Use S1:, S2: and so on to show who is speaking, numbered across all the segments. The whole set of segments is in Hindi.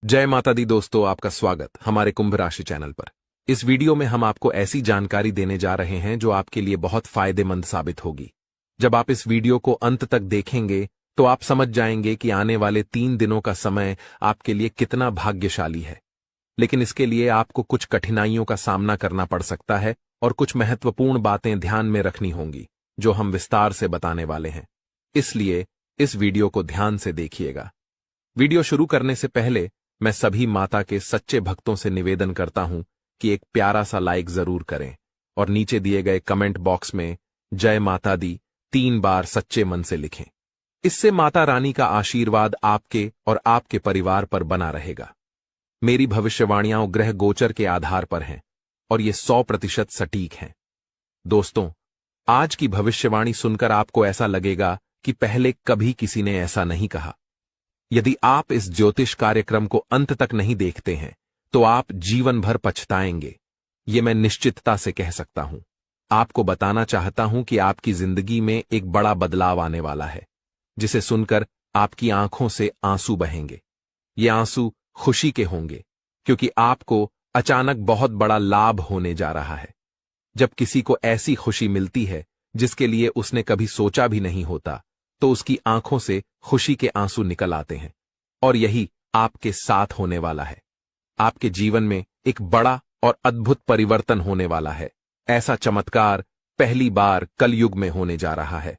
S1: जय माता दी दोस्तों, आपका स्वागत हमारे कुंभ राशि चैनल पर। इस वीडियो में हम आपको ऐसी जानकारी देने जा रहे हैं जो आपके लिए बहुत फायदेमंद साबित होगी। जब आप इस वीडियो को अंत तक देखेंगे तो आप समझ जाएंगे कि आने वाले 3 दिनों का समय आपके लिए कितना भाग्यशाली है। लेकिन इसके लिए आपको कुछ कठिनाइयों का सामना करना पड़ सकता है और कुछ महत्वपूर्ण बातें ध्यान में रखनी होंगी जो हम विस्तार से बताने वाले हैं। इसलिए इस वीडियो को ध्यान से देखिएगा। वीडियो शुरू करने से पहले मैं सभी माता के सच्चे भक्तों से निवेदन करता हूं कि एक प्यारा सा लाइक जरूर करें और नीचे दिए गए कमेंट बॉक्स में जय माता दी 3 बार सच्चे मन से लिखें। इससे माता रानी का आशीर्वाद आपके और आपके परिवार पर बना रहेगा। मेरी भविष्यवाणियां ग्रह गोचर के आधार पर हैं और ये 100% सटीक हैं। दोस्तों, आज की भविष्यवाणी सुनकर आपको ऐसा लगेगा कि पहले कभी किसी ने ऐसा नहीं कहा। यदि आप इस ज्योतिष कार्यक्रम को अंत तक नहीं देखते हैं तो आप जीवन भर पछताएंगे, ये मैं निश्चितता से कह सकता हूं। आपको बताना चाहता हूं कि आपकी जिंदगी में एक बड़ा बदलाव आने वाला है, जिसे सुनकर आपकी आंखों से आंसू बहेंगे। ये आंसू खुशी के होंगे क्योंकि आपको अचानक बहुत बड़ा लाभ होने जा रहा है। जब किसी को ऐसी खुशी मिलती है जिसके लिए उसने कभी सोचा भी नहीं होता, तो उसकी आंखों से खुशी के आंसू निकल आते हैं और यही आपके साथ होने वाला है। आपके जीवन में एक बड़ा और अद्भुत परिवर्तन होने वाला है। ऐसा चमत्कार पहली बार कलयुग में होने जा रहा है।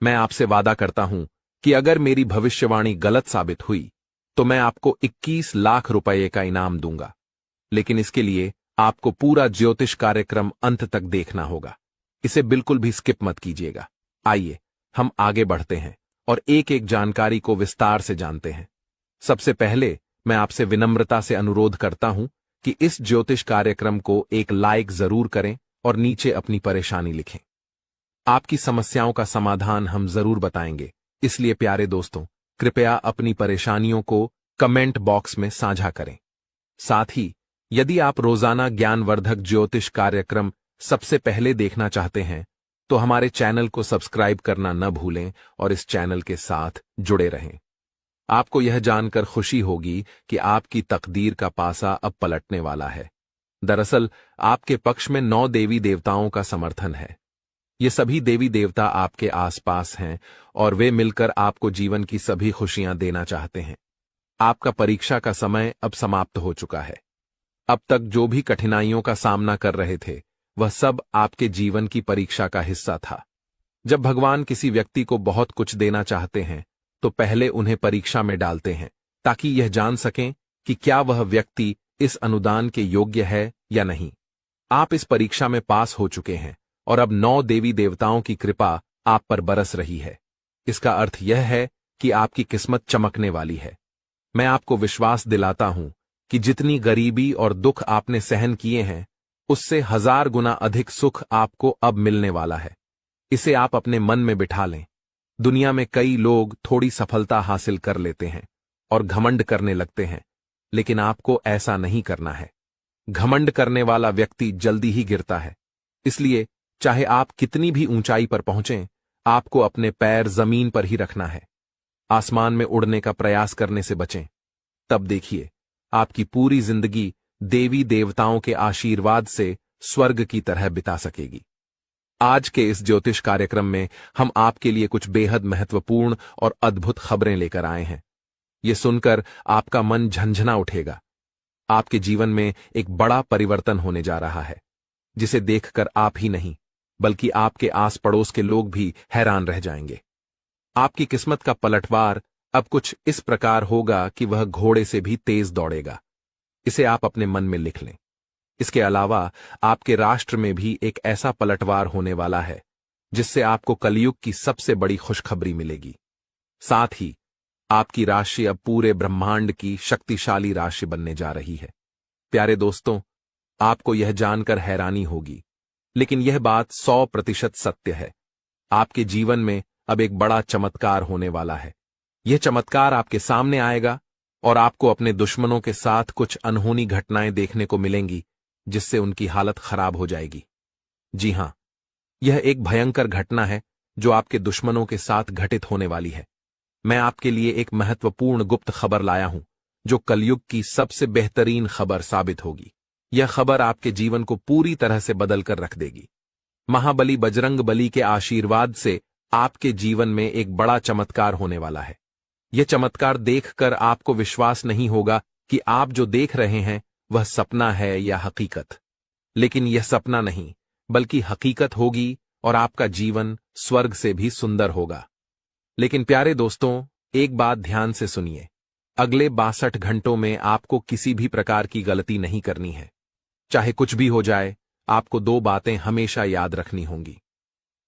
S1: मैं आपसे वादा करता हूं कि अगर मेरी भविष्यवाणी गलत साबित हुई तो मैं आपको 21 लाख रुपए का इनाम दूंगा। लेकिन इसके लिए आपको पूरा ज्योतिष कार्यक्रम अंत तक देखना होगा। इसे बिल्कुल भी स्किप मत कीजिएगा। आइए हम आगे बढ़ते हैं और एक एक जानकारी को विस्तार से जानते हैं। सबसे पहले मैं आपसे विनम्रता से अनुरोध करता हूं कि इस ज्योतिष कार्यक्रम को एक लाइक जरूर करें और नीचे अपनी परेशानी लिखें। आपकी समस्याओं का समाधान हम जरूर बताएंगे, इसलिए प्यारे दोस्तों, कृपया अपनी परेशानियों को कमेंट बॉक्स में साझा करें। साथ ही यदि आप रोजाना ज्ञानवर्धक ज्योतिष कार्यक्रम सबसे पहले देखना चाहते हैं तो हमारे चैनल को सब्सक्राइब करना न भूलें और इस चैनल के साथ जुड़े रहें। आपको यह जानकर खुशी होगी कि आपकी तकदीर का पासा अब पलटने वाला है। दरअसल आपके पक्ष में 9 देवी देवताओं का समर्थन है। ये सभी देवी देवता आपके आसपास हैं और वे मिलकर आपको जीवन की सभी खुशियां देना चाहते हैं। आपका परीक्षा का समय अब समाप्त हो चुका है। अब तक जो भी कठिनाइयों का सामना कर रहे थे वह सब आपके जीवन की परीक्षा का हिस्सा था। जब भगवान किसी व्यक्ति को बहुत कुछ देना चाहते हैं तो पहले उन्हें परीक्षा में डालते हैं ताकि यह जान सकें कि क्या वह व्यक्ति इस अनुदान के योग्य है या नहीं। आप इस परीक्षा में पास हो चुके हैं और अब 9 देवी देवताओं की कृपा आप पर बरस रही है। इसका अर्थ यह है कि आपकी किस्मत चमकने वाली है। मैं आपको विश्वास दिलाता हूं कि जितनी गरीबी और दुख आपने सहन किए हैं उससे 1000 गुना अधिक सुख आपको अब मिलने वाला है। इसे आप अपने मन में बिठा लें। दुनिया में कई लोग थोड़ी सफलता हासिल कर लेते हैं और घमंड करने लगते हैं, लेकिन आपको ऐसा नहीं करना है। घमंड करने वाला व्यक्ति जल्दी ही गिरता है। इसलिए चाहे आप कितनी भी ऊंचाई पर पहुंचें, आपको अपने पैर जमीन पर ही रखना है। आसमान में उड़ने का प्रयास करने से बचें। तब देखिए आपकी पूरी जिंदगी देवी देवताओं के आशीर्वाद से स्वर्ग की तरह बिता सकेगी। आज के इस ज्योतिष कार्यक्रम में हम आपके लिए कुछ बेहद महत्वपूर्ण और अद्भुत खबरें लेकर आए हैं। ये सुनकर आपका मन झंझना उठेगा। आपके जीवन में एक बड़ा परिवर्तन होने जा रहा है, जिसे देखकर आप ही नहीं बल्कि आपके आस पड़ोस के लोग भी हैरान रह जाएंगे। आपकी किस्मत का पलटवार अब कुछ इस प्रकार होगा कि वह घोड़े से भी तेज दौड़ेगा। इसे आप अपने मन में लिख लें। इसके अलावा आपके राष्ट्र में भी एक ऐसा पलटवार होने वाला है जिससे आपको कलयुग की सबसे बड़ी खुशखबरी मिलेगी। साथ ही आपकी राशि अब पूरे ब्रह्मांड की शक्तिशाली राशि बनने जा रही है। प्यारे दोस्तों, आपको यह जानकर हैरानी होगी, लेकिन यह बात 100% सत्य है। आपके जीवन में अब एक बड़ा चमत्कार होने वाला है। यह चमत्कार आपके सामने आएगा और आपको अपने दुश्मनों के साथ कुछ अनहोनी घटनाएं देखने को मिलेंगी जिससे उनकी हालत खराब हो जाएगी। जी हां, यह एक भयंकर घटना है जो आपके दुश्मनों के साथ घटित होने वाली है। मैं आपके लिए एक महत्वपूर्ण गुप्त खबर लाया हूं जो कलयुग की सबसे बेहतरीन खबर साबित होगी। यह खबर आपके जीवन को पूरी तरह से बदल कर रख देगी। महाबली बजरंग बली के आशीर्वाद से आपके जीवन में एक बड़ा चमत्कार होने वाला है। यह चमत्कार देखकर आपको विश्वास नहीं होगा कि आप जो देख रहे हैं वह सपना है या हकीकत। लेकिन यह सपना नहीं, बल्कि हकीकत होगी और आपका जीवन स्वर्ग से भी सुंदर होगा। लेकिन प्यारे दोस्तों, एक बात ध्यान से सुनिए। अगले 62 घंटों में आपको किसी भी प्रकार की गलती नहीं करनी है। चाहे कुछ भी हो जाए, आपको 2 बातें हमेशा याद रखनी होंगी।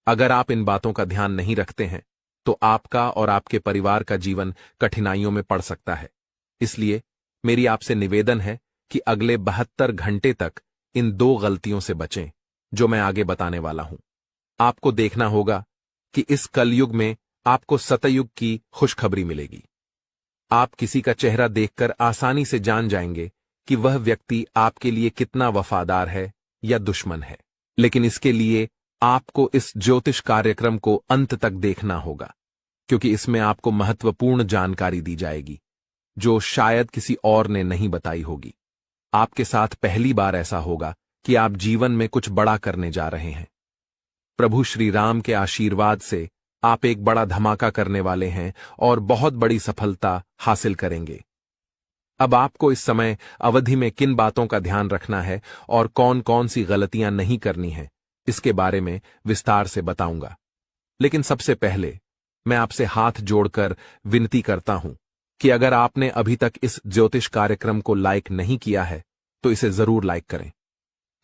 S1: अगर आप इन बातों का ध्यान नहीं रखते हैं तो आपका और आपके परिवार का जीवन कठिनाइयों में पड़ सकता है। इसलिए मेरी आपसे निवेदन है कि अगले 72 घंटे तक इन 2 गलतियों से बचें जो मैं आगे बताने वाला हूं। आपको देखना होगा कि इस कलयुग में आपको सतयुग की खुशखबरी मिलेगी। आप किसी का चेहरा देखकर आसानी से जान जाएंगे कि वह व्यक्ति आपके लिए कितना वफादार है या दुश्मन है। लेकिन इसके लिए आपको इस ज्योतिष कार्यक्रम को अंत तक देखना होगा, क्योंकि इसमें आपको महत्वपूर्ण जानकारी दी जाएगी जो शायद किसी और ने नहीं बताई होगी। आपके साथ पहली बार ऐसा होगा कि आप जीवन में कुछ बड़ा करने जा रहे हैं। प्रभु श्री राम के आशीर्वाद से आप एक बड़ा धमाका करने वाले हैं और बहुत बड़ी सफलता हासिल करेंगे। अब आपको इस समय अवधि में किन बातों का ध्यान रखना है और कौन कौन सी गलतियां नहीं करनी है, इसके बारे में विस्तार से बताऊंगा। लेकिन सबसे पहले मैं आपसे हाथ जोड़कर विनती करता हूं कि अगर आपने अभी तक इस ज्योतिष कार्यक्रम को लाइक नहीं किया है तो इसे जरूर लाइक करें।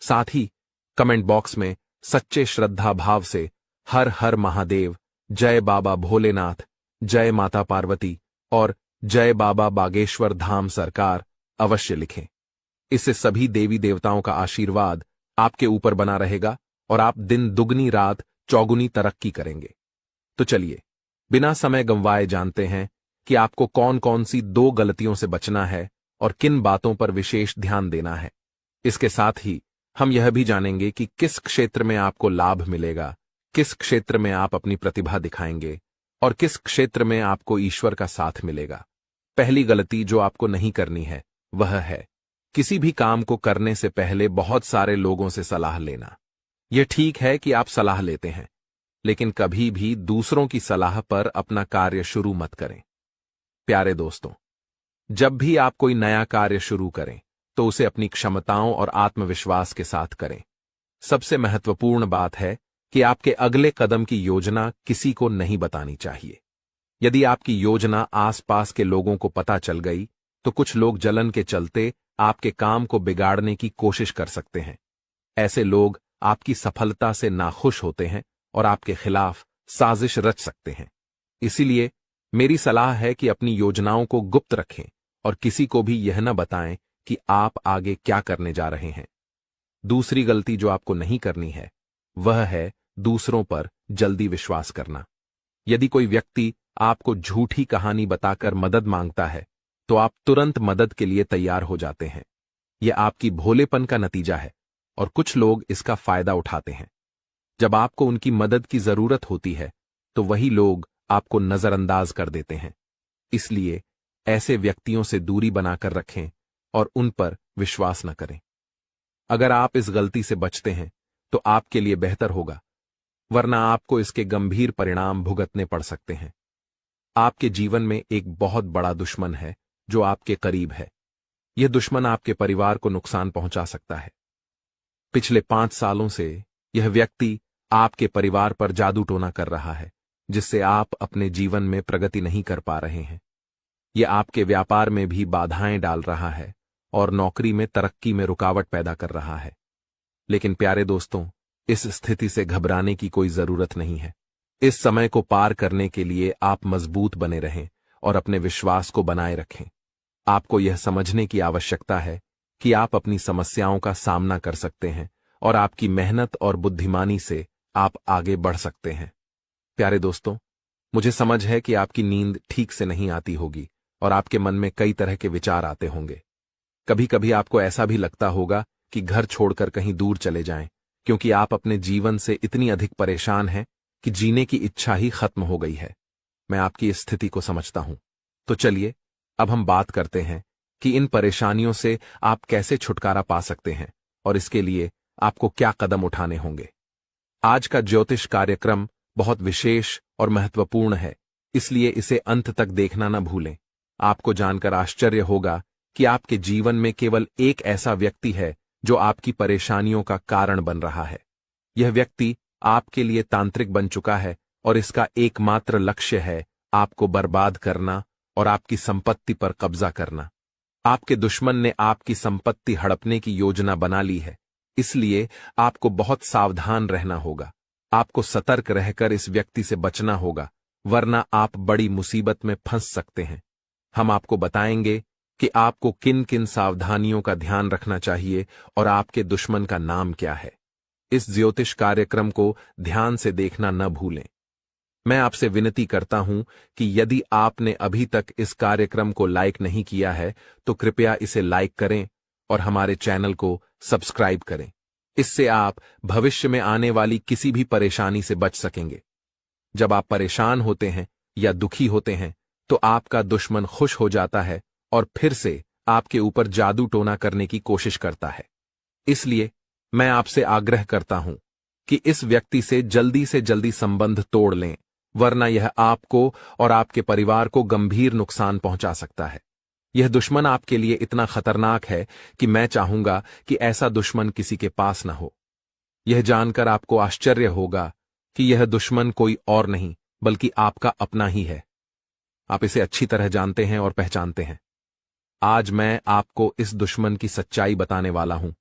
S1: साथ ही कमेंट बॉक्स में सच्चे श्रद्धा भाव से हर हर महादेव, जय बाबा भोलेनाथ, जय माता पार्वती और जय बाबा बागेश्वर धाम सरकार अवश्य लिखें। इससे सभी देवी देवताओं का आशीर्वाद आपके ऊपर बना रहेगा और आप दिन दुगनी रात चौगुनी तरक्की करेंगे। तो चलिए बिना समय गंवाए जानते हैं कि आपको कौन कौन सी 2 गलतियों से बचना है और किन बातों पर विशेष ध्यान देना है। इसके साथ ही हम यह भी जानेंगे कि किस क्षेत्र में आपको लाभ मिलेगा, किस क्षेत्र में आप अपनी प्रतिभा दिखाएंगे और किस क्षेत्र में आपको ईश्वर का साथ मिलेगा। पहली गलती जो आपको नहीं करनी है वह है किसी भी काम को करने से पहले बहुत सारे लोगों से सलाह लेना। यह ठीक है कि आप सलाह लेते हैं, लेकिन कभी भी दूसरों की सलाह पर अपना कार्य शुरू मत करें। प्यारे दोस्तों, जब भी आप कोई नया कार्य शुरू करें तो उसे अपनी क्षमताओं और आत्मविश्वास के साथ करें। सबसे महत्वपूर्ण बात है कि आपके अगले कदम की योजना किसी को नहीं बतानी चाहिए। यदि आपकी योजना आसपास के लोगों को पता चल गई तो कुछ लोग जलन के चलते आपके काम को बिगाड़ने की कोशिश कर सकते हैं। ऐसे लोग आपकी सफलता से नाखुश होते हैं और आपके खिलाफ साजिश रच सकते हैं। इसीलिए मेरी सलाह है कि अपनी योजनाओं को गुप्त रखें और किसी को भी यह न बताएं कि आप आगे क्या करने जा रहे हैं। दूसरी गलती जो आपको नहीं करनी है वह है दूसरों पर जल्दी विश्वास करना। यदि कोई व्यक्ति आपको झूठी कहानी बताकर मदद मांगता है तो आप तुरंत मदद के लिए तैयार हो जाते हैं। यह आपकी भोलेपन का नतीजा है और कुछ लोग इसका फायदा उठाते हैं। जब आपको उनकी मदद की जरूरत होती है तो वही लोग आपको नजरअंदाज कर देते हैं। इसलिए ऐसे व्यक्तियों से दूरी बनाकर रखें और उन पर विश्वास न करें। अगर आप इस गलती से बचते हैं तो आपके लिए बेहतर होगा, वरना आपको इसके गंभीर परिणाम भुगतने पड़ सकते हैं। आपके जीवन में एक बहुत बड़ा दुश्मन है जो आपके करीब है। यह दुश्मन आपके परिवार को नुकसान पहुंचा सकता है। पिछले 5 सालों से यह व्यक्ति आपके परिवार पर जादू टोना कर रहा है, जिससे आप अपने जीवन में प्रगति नहीं कर पा रहे हैं। यह आपके व्यापार में भी बाधाएं डाल रहा है और नौकरी में तरक्की में रुकावट पैदा कर रहा है। लेकिन प्यारे दोस्तों, इस स्थिति से घबराने की कोई जरूरत नहीं है। इस समय को पार करने के लिए आप मजबूत बने रहें और अपने विश्वास को बनाए रखें। आपको यह समझने की आवश्यकता है कि आप अपनी समस्याओं का सामना कर सकते हैं और आपकी मेहनत और बुद्धिमानी से आप आगे बढ़ सकते हैं। प्यारे दोस्तों, मुझे समझ है कि आपकी नींद ठीक से नहीं आती होगी और आपके मन में कई तरह के विचार आते होंगे। कभी कभी आपको ऐसा भी लगता होगा कि घर छोड़कर कहीं दूर चले जाएं, क्योंकि आप अपने जीवन से इतनी अधिक परेशान हैं कि जीने की इच्छा ही खत्म हो गई है। मैं आपकी इस स्थिति को समझता हूं। तो चलिए अब हम बात करते हैं कि इन परेशानियों से आप कैसे छुटकारा पा सकते हैं और इसके लिए आपको क्या कदम उठाने होंगे। आज का ज्योतिष कार्यक्रम बहुत विशेष और महत्वपूर्ण है, इसलिए इसे अंत तक देखना न भूलें। आपको जानकर आश्चर्य होगा कि आपके जीवन में केवल एक ऐसा व्यक्ति है जो आपकी परेशानियों का कारण बन रहा है। यह व्यक्ति आपके लिए तांत्रिक बन चुका है और इसका एकमात्र लक्ष्य है आपको बर्बाद करना और आपकी संपत्ति पर कब्जा करना। आपके दुश्मन ने आपकी संपत्ति हड़पने की योजना बना ली है, इसलिए आपको बहुत सावधान रहना होगा। आपको सतर्क रहकर इस व्यक्ति से बचना होगा, वरना आप बड़ी मुसीबत में फंस सकते हैं। हम आपको बताएंगे कि आपको किन किन सावधानियों का ध्यान रखना चाहिए और आपके दुश्मन का नाम क्या है। इस ज्योतिष कार्यक्रम को ध्यान से देखना न भूलें। मैं आपसे विनती करता हूं कि यदि आपने अभी तक इस कार्यक्रम को लाइक नहीं किया है तो कृपया इसे लाइक करें और हमारे चैनल को सब्सक्राइब करें। इससे आप भविष्य में आने वाली किसी भी परेशानी से बच सकेंगे। जब आप परेशान होते हैं या दुखी होते हैं तो आपका दुश्मन खुश हो जाता है और फिर से आपके ऊपर जादू टोना करने की कोशिश करता है। इसलिए मैं आपसे आग्रह करता हूं कि इस व्यक्ति से जल्दी संबंध तोड़ लें, वरना यह आपको और आपके परिवार को गंभीर नुकसान पहुंचा सकता है। यह दुश्मन आपके लिए इतना खतरनाक है कि मैं चाहूंगा कि ऐसा दुश्मन किसी के पास न हो। यह जानकर आपको आश्चर्य होगा कि यह दुश्मन कोई और नहीं बल्कि आपका अपना ही है। आप इसे अच्छी तरह जानते हैं और पहचानते हैं। आज मैं आपको इस दुश्मन की सच्चाई बताने वाला हूं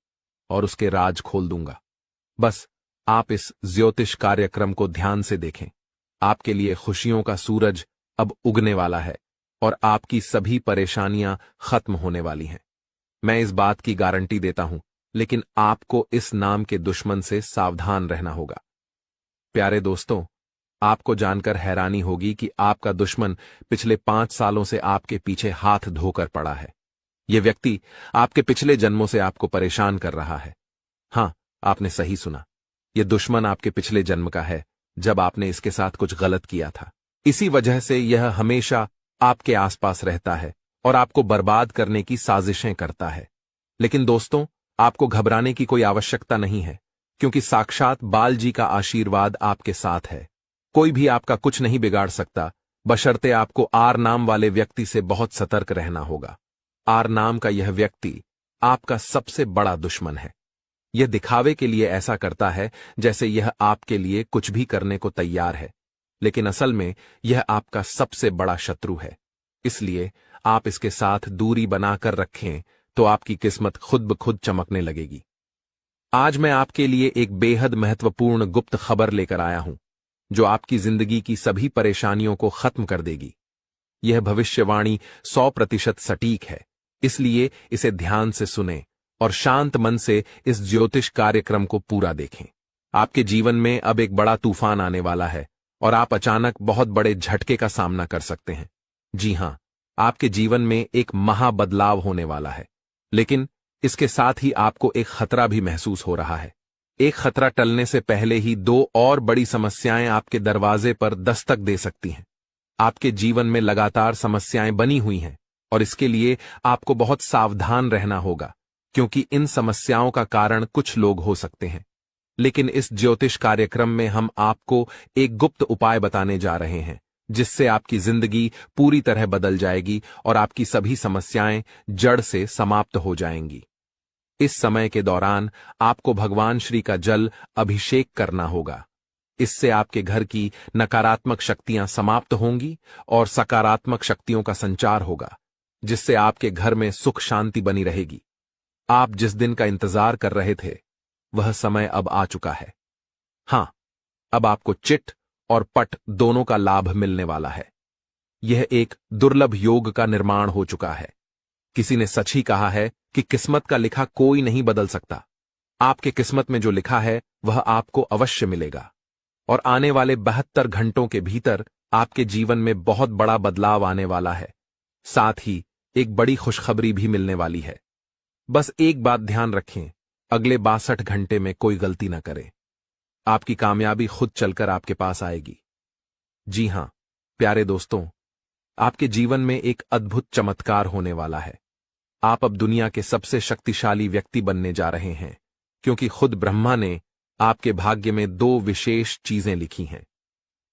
S1: और उसके राज खोल दूंगा। बस आप इस ज्योतिष कार्यक्रम को ध्यान से देखें। आपके लिए खुशियों का सूरज अब उगने वाला है और आपकी सभी परेशानियां खत्म होने वाली हैं। मैं इस बात की गारंटी देता हूं, लेकिन आपको इस नाम के दुश्मन से सावधान रहना होगा। प्यारे दोस्तों, आपको जानकर हैरानी होगी कि आपका दुश्मन पिछले 5 सालों से आपके पीछे हाथ धोकर पड़ा है। यह व्यक्ति आपके पिछले जन्मों से आपको परेशान कर रहा है। हां, आपने सही सुना। यह दुश्मन आपके पिछले जन्म का है, जब आपने इसके साथ कुछ गलत किया था। इसी वजह से यह हमेशा आपके आसपास रहता है और आपको बर्बाद करने की साजिशें करता है। लेकिन दोस्तों, आपको घबराने की कोई आवश्यकता नहीं है, क्योंकि साक्षात बाल जी का आशीर्वाद आपके साथ है। कोई भी आपका कुछ नहीं बिगाड़ सकता, बशर्ते आपको आर नाम वाले व्यक्ति से बहुत सतर्क रहना होगा। आर नाम का यह व्यक्ति आपका सबसे बड़ा दुश्मन है। यह दिखावे के लिए ऐसा करता है जैसे यह आपके लिए कुछ भी करने को तैयार है, लेकिन असल में यह आपका सबसे बड़ा शत्रु है। इसलिए आप इसके साथ दूरी बनाकर रखें तो आपकी किस्मत खुद ब खुद चमकने लगेगी। आज मैं आपके लिए एक बेहद महत्वपूर्ण गुप्त खबर लेकर आया हूं, जो आपकी जिंदगी की सभी परेशानियों को खत्म कर देगी। यह भविष्यवाणी 100% सटीक है, इसलिए इसे ध्यान से सुनें और शांत मन से इस ज्योतिष कार्यक्रम को पूरा देखें। आपके जीवन में अब एक बड़ा तूफान आने वाला है और आप अचानक बहुत बड़े झटके का सामना कर सकते हैं। जी हां, आपके जीवन में एक महाबदलाव होने वाला है, लेकिन इसके साथ ही आपको एक खतरा भी महसूस हो रहा है। एक खतरा टलने से पहले ही 2 और बड़ी समस्याएं आपके दरवाजे पर दस्तक दे सकती हैं। आपके जीवन में लगातार समस्याएं बनी हुई हैं और इसके लिए आपको बहुत सावधान रहना होगा, क्योंकि इन समस्याओं का कारण कुछ लोग हो सकते हैं। लेकिन इस ज्योतिष कार्यक्रम में हम आपको एक गुप्त उपाय बताने जा रहे हैं, जिससे आपकी जिंदगी पूरी तरह बदल जाएगी और आपकी सभी समस्याएं जड़ से समाप्त हो जाएंगी। इस समय के दौरान आपको भगवान श्री का जल अभिषेक करना होगा। इससे आपके घर की नकारात्मक शक्तियां समाप्त होंगी और सकारात्मक शक्तियों का संचार होगा, जिससे आपके घर में सुख शांति बनी रहेगी। आप जिस दिन का इंतजार कर रहे थे, वह समय अब आ चुका है। हां, अब आपको चिट और पट दोनों का लाभ मिलने वाला है। यह एक दुर्लभ योग का निर्माण हो चुका है। किसी ने सच ही कहा है कि किस्मत का लिखा कोई नहीं बदल सकता। आपके किस्मत में जो लिखा है वह आपको अवश्य मिलेगा और आने वाले 72 घंटों के भीतर आपके जीवन में बहुत बड़ा बदलाव आने वाला है। साथ ही एक बड़ी खुशखबरी भी मिलने वाली है। बस एक बात ध्यान रखें, अगले 62 घंटे में कोई गलती न करें। आपकी कामयाबी खुद चलकर आपके पास आएगी। जी हां, प्यारे दोस्तों, आपके जीवन में एक अद्भुत चमत्कार होने वाला है। आप अब दुनिया के सबसे शक्तिशाली व्यक्ति बनने जा रहे हैं, क्योंकि खुद ब्रह्मा ने आपके भाग्य में 2 विशेष चीजें लिखी हैं।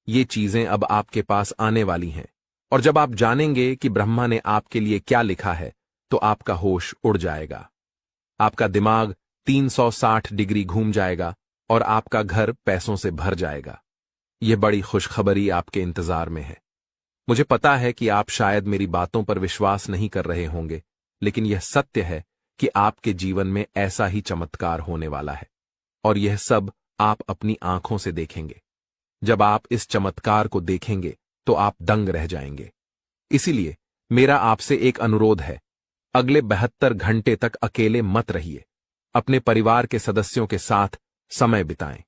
S1: ये चीजें अब आपके पास आने वाली हैं, और जब आप जानेंगे कि ब्रह्मा ने आपके लिए क्या लिखा है, तो आपका होश उड़ जाएगा। आपका दिमाग 360 डिग्री घूम जाएगा और आपका घर पैसों से भर जाएगा। यह बड़ी खुशखबरी आपके इंतजार में है। मुझे पता है कि आप शायद मेरी बातों पर विश्वास नहीं कर रहे होंगे, लेकिन यह सत्य है कि आपके जीवन में ऐसा ही चमत्कार होने वाला है, और यह सब आप अपनी आंखों से देखेंगे। जब आप इस चमत्कार को देखेंगे तो आप दंग रह जाएंगे। इसीलिए मेरा आपसे एक अनुरोध है, अगले 72 घंटे तक अकेले मत रहिए। अपने परिवार के सदस्यों के साथ समय बिताएं।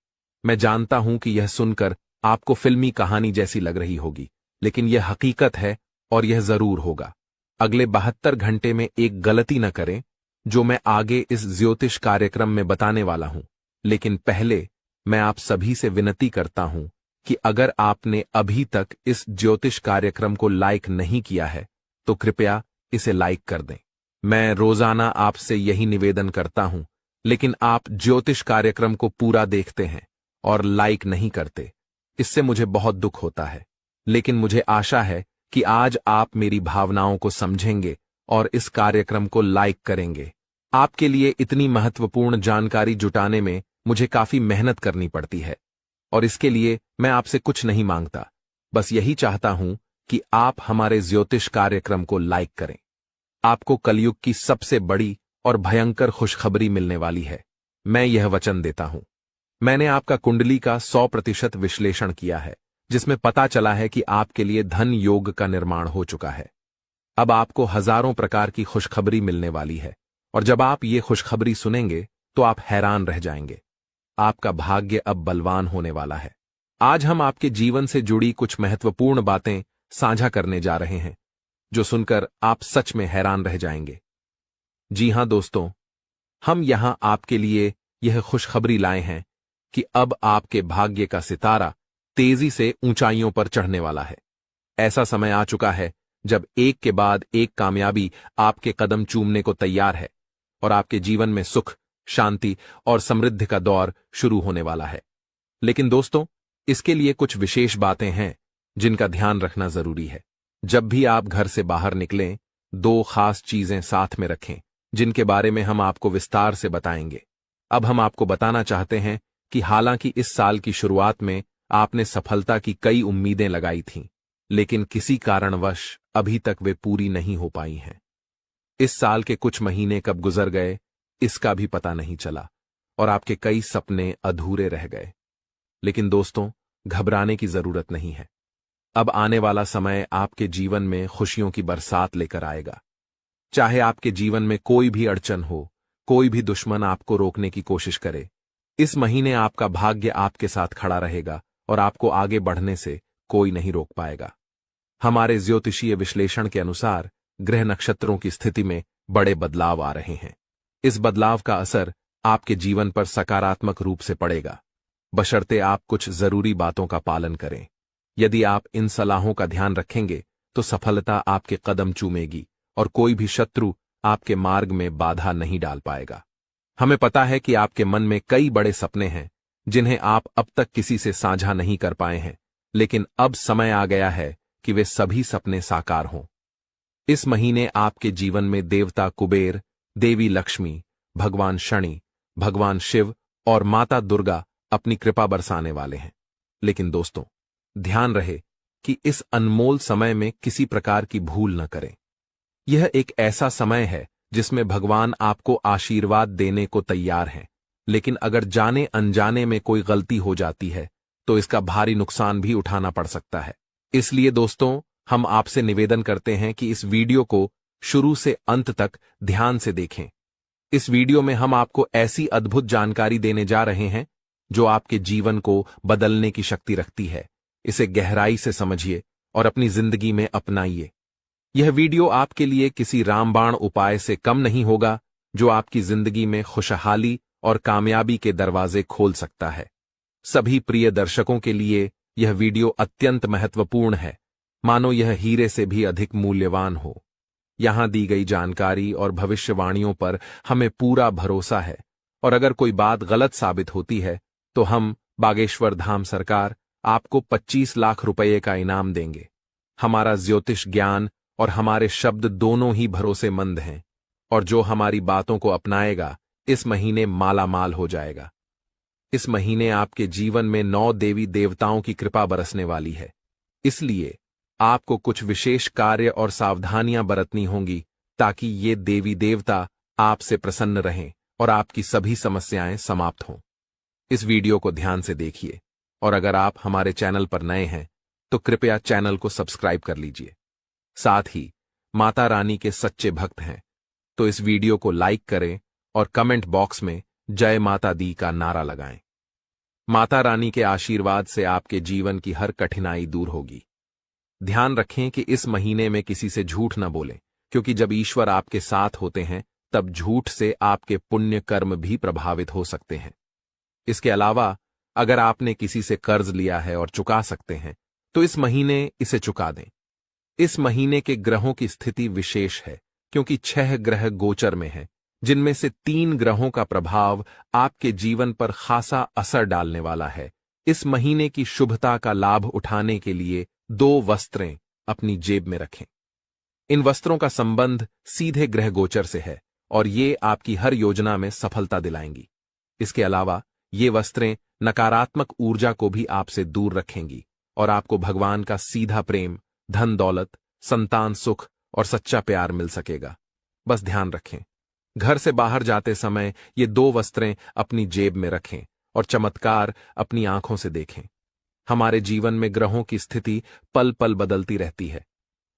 S1: मैं जानता हूं कि यह सुनकर आपको फिल्मी कहानी जैसी लग रही होगी, लेकिन यह हकीकत है और यह जरूर होगा। अगले 72 घंटे में एक गलती न करें, जो मैं आगे इस ज्योतिष कार्यक्रम में बताने वाला हूं। लेकिन पहले मैं आप सभी से विनती करता हूं कि अगर आपने अभी तक इस ज्योतिष कार्यक्रम को लाइक नहीं किया है, तो कृपया इसे लाइक कर दें। मैं रोजाना आपसे यही निवेदन करता हूं, लेकिन आप ज्योतिष कार्यक्रम को पूरा देखते हैं और लाइक नहीं करते। इससे मुझे बहुत दुख होता है, लेकिन मुझे आशा है कि आज आप मेरी भावनाओं को समझेंगे और इस कार्यक्रम को लाइक करेंगे। आपके लिए इतनी महत्वपूर्ण जानकारी जुटाने में मुझे काफी मेहनत करनी पड़ती है, और इसके लिए मैं आपसे कुछ नहीं मांगता, बस यही चाहता हूं कि आप हमारे ज्योतिष कार्यक्रम को लाइक करें। आपको कलयुग की सबसे बड़ी और भयंकर खुशखबरी मिलने वाली है। मैं यह वचन देता हूं। मैंने आपका कुंडली का 100% विश्लेषण किया है, जिसमें पता चला है कि आपके लिए धन योग का निर्माण हो चुका है। अब आपको हजारों प्रकार की खुशखबरी मिलने वाली है, और जब आप ये खुशखबरी सुनेंगे तो आप हैरान रह जाएंगे। आपका भाग्य अब बलवान होने वाला है। आज हम आपके जीवन से जुड़ी कुछ महत्वपूर्ण बातें साझा करने जा रहे हैं, जो सुनकर आप सच में हैरान रह जाएंगे। जी हां दोस्तों, हम यहां आपके लिए यह खुशखबरी लाए हैं कि अब आपके भाग्य का सितारा तेजी से ऊंचाइयों पर चढ़ने वाला है। ऐसा समय आ चुका है जब एक के बाद एक कामयाबी आपके कदम चूमने को तैयार है, और आपके जीवन में सुख, शांति और समृद्धि का दौर शुरू होने वाला है। लेकिन दोस्तों, इसके लिए कुछ विशेष बातें हैं जिनका ध्यान रखना जरूरी है। जब भी आप घर से बाहर निकलें, 2 खास चीजें साथ में रखें, जिनके बारे में हम आपको विस्तार से बताएंगे। अब हम आपको बताना चाहते हैं कि हालांकि इस साल की शुरुआत में आपने सफलता की कई उम्मीदें लगाई थीं, लेकिन किसी कारणवश अभी तक वे पूरी नहीं हो पाई हैं। इस साल के कुछ महीने कब गुजर गए, इसका भी पता नहीं चला, और आपके कई सपने अधूरे रह गए। लेकिन दोस्तों, घबराने की जरूरत नहीं है। अब आने वाला समय आपके जीवन में खुशियों की बरसात लेकर आएगा। चाहे आपके जीवन में कोई भी अड़चन हो, कोई भी दुश्मन आपको रोकने की कोशिश करे, इस महीने आपका भाग्य आपके साथ खड़ा रहेगा और आपको आगे बढ़ने से कोई नहीं रोक पाएगा। हमारे ज्योतिषीय विश्लेषण के अनुसार ग्रह नक्षत्रों की स्थिति में बड़े बदलाव आ रहे हैं। इस बदलाव का असर आपके जीवन पर सकारात्मक रूप से पड़ेगा, बशर्ते आप कुछ जरूरी बातों का पालन करें। यदि आप इन सलाहों का ध्यान रखेंगे तो सफलता आपके कदम चूमेगी और कोई भी शत्रु आपके मार्ग में बाधा नहीं डाल पाएगा। हमें पता है कि आपके मन में कई बड़े सपने हैं जिन्हें आप अब तक किसी से साझा नहीं कर पाए हैं, लेकिन अब समय आ गया है कि वे सभी सपने साकार हों। इस महीने आपके जीवन में देवता कुबेर, देवी लक्ष्मी, भगवान शनि, भगवान शिव और माता दुर्गा अपनी कृपा बरसाने वाले हैं। लेकिन दोस्तों, ध्यान रहे कि इस अनमोल समय में किसी प्रकार की भूल न करें। यह एक ऐसा समय है जिसमें भगवान आपको आशीर्वाद देने को तैयार हैं, लेकिन अगर जाने अनजाने में कोई गलती हो जाती है तो इसका भारी नुकसान भी उठाना पड़ सकता है। इसलिए दोस्तों, हम आपसे निवेदन करते हैं कि इस वीडियो को शुरू से अंत तक ध्यान से देखें। इस वीडियो में हम आपको ऐसी अद्भुत जानकारी देने जा रहे हैं जो आपके जीवन को बदलने की शक्ति रखती है। इसे गहराई से समझिए और अपनी जिंदगी में अपनाइए। यह वीडियो आपके लिए किसी रामबाण उपाय से कम नहीं होगा, जो आपकी जिंदगी में खुशहाली और कामयाबी के दरवाजे खोल सकता है। सभी प्रिय दर्शकों के लिए यह वीडियो अत्यंत महत्वपूर्ण है, मानो यह हीरे से भी अधिक मूल्यवान हो। यहाँ दी गई जानकारी और भविष्यवाणियों पर हमें पूरा भरोसा है, और अगर कोई बात गलत साबित होती है तो हम बागेश्वर धाम सरकार आपको 25 लाख रुपये का इनाम देंगे। हमारा ज्योतिष ज्ञान और हमारे शब्द दोनों ही भरोसेमंद हैं, और जो हमारी बातों को अपनाएगा इस महीने माला माल हो जाएगा। इस महीने आपके जीवन में 9 देवी देवताओं की कृपा बरसने वाली है, इसलिए आपको कुछ विशेष कार्य और सावधानियां बरतनी होंगी ताकि ये देवी देवता आपसे प्रसन्न रहें और आपकी सभी समस्याएं समाप्त हों। इस वीडियो को ध्यान से देखिए, और अगर आप हमारे चैनल पर नए हैं तो कृपया चैनल को सब्सक्राइब कर लीजिए। साथ ही माता रानी के सच्चे भक्त हैं तो इस वीडियो को लाइक करें और कमेंट बॉक्स में जय माता दी का नारा लगाएं। माता रानी के आशीर्वाद से आपके जीवन की हर कठिनाई दूर होगी। ध्यान रखें कि इस महीने में किसी से झूठ न बोलें, क्योंकि जब ईश्वर आपके साथ होते हैं तब झूठ से आपके पुण्य कर्म भी प्रभावित हो सकते हैं। इसके अलावा अगर आपने किसी से कर्ज लिया है और चुका सकते हैं तो इस महीने इसे चुका दें। इस महीने के ग्रहों की स्थिति विशेष है, क्योंकि 6 ग्रह गोचर में हैं, जिनमें से 3 ग्रहों का प्रभाव आपके जीवन पर खासा असर डालने वाला है। इस महीने की शुभता का लाभ उठाने के लिए 2 वस्त्रें अपनी जेब में रखें। इन वस्त्रों का संबंध सीधे ग्रह गोचर से है और ये आपकी हर योजना में सफलता दिलाएंगी। इसके अलावा ये वस्त्रें नकारात्मक ऊर्जा को भी आपसे दूर रखेंगी और आपको भगवान का सीधा प्रेम, धन दौलत, संतान सुख और सच्चा प्यार मिल सकेगा। बस ध्यान रखें, घर से बाहर जाते समय ये 2 वस्त्रें अपनी जेब में रखें और चमत्कार अपनी आंखों से देखें। हमारे जीवन में ग्रहों की स्थिति पल पल बदलती रहती है।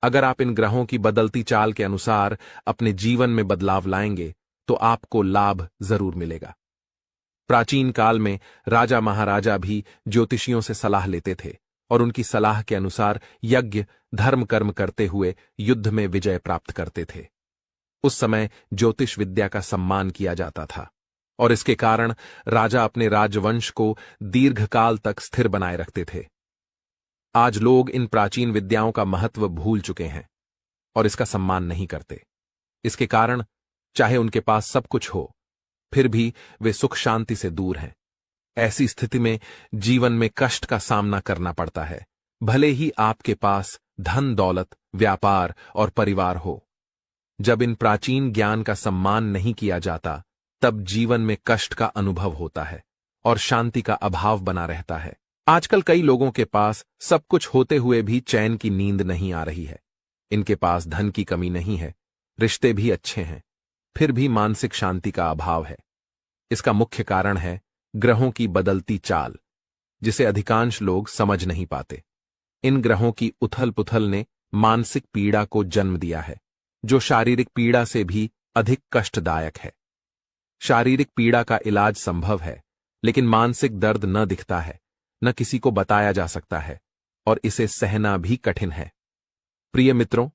S1: अगर आप इन ग्रहों की बदलती चाल के अनुसार अपने जीवन में बदलाव लाएंगे तो आपको लाभ जरूर मिलेगा। प्राचीन काल में राजा महाराजा भी ज्योतिषियों से सलाह लेते थे और उनकी सलाह के अनुसार यज्ञ, धर्म कर्म करते हुए युद्ध में विजय प्राप्त करते थे। उस समय ज्योतिष विद्या का सम्मान किया जाता था और इसके कारण राजा अपने राजवंश को दीर्घकाल तक स्थिर बनाए रखते थे। आज लोग इन प्राचीन विद्याओं का महत्व भूल चुके हैं और इसका सम्मान नहीं करते। इसके कारण चाहे उनके पास सब कुछ हो, फिर भी वे सुख शांति से दूर हैं। ऐसी स्थिति में जीवन में कष्ट का सामना करना पड़ता है, भले ही आपके पास धन दौलत, व्यापार और परिवार हो। जब इन प्राचीन ज्ञान का सम्मान नहीं किया जाता तब जीवन में कष्ट का अनुभव होता है और शांति का अभाव बना रहता है। आजकल कई लोगों के पास सब कुछ होते हुए भी चैन की नींद नहीं आ रही है। इनके पास धन की कमी नहीं है, रिश्ते भी अच्छे हैं, फिर भी मानसिक शांति का अभाव है। इसका मुख्य कारण है ग्रहों की बदलती चाल, जिसे अधिकांश लोग समझ नहीं पाते। इन ग्रहों की उथल पुथल ने मानसिक पीड़ा को जन्म दिया है, जो शारीरिक पीड़ा से भी अधिक कष्टदायक है। शारीरिक पीड़ा का इलाज संभव है, लेकिन मानसिक दर्द न दिखता है, न किसी को बताया जा सकता है और इसे सहना भी कठिन है। प्रिय मित्रों,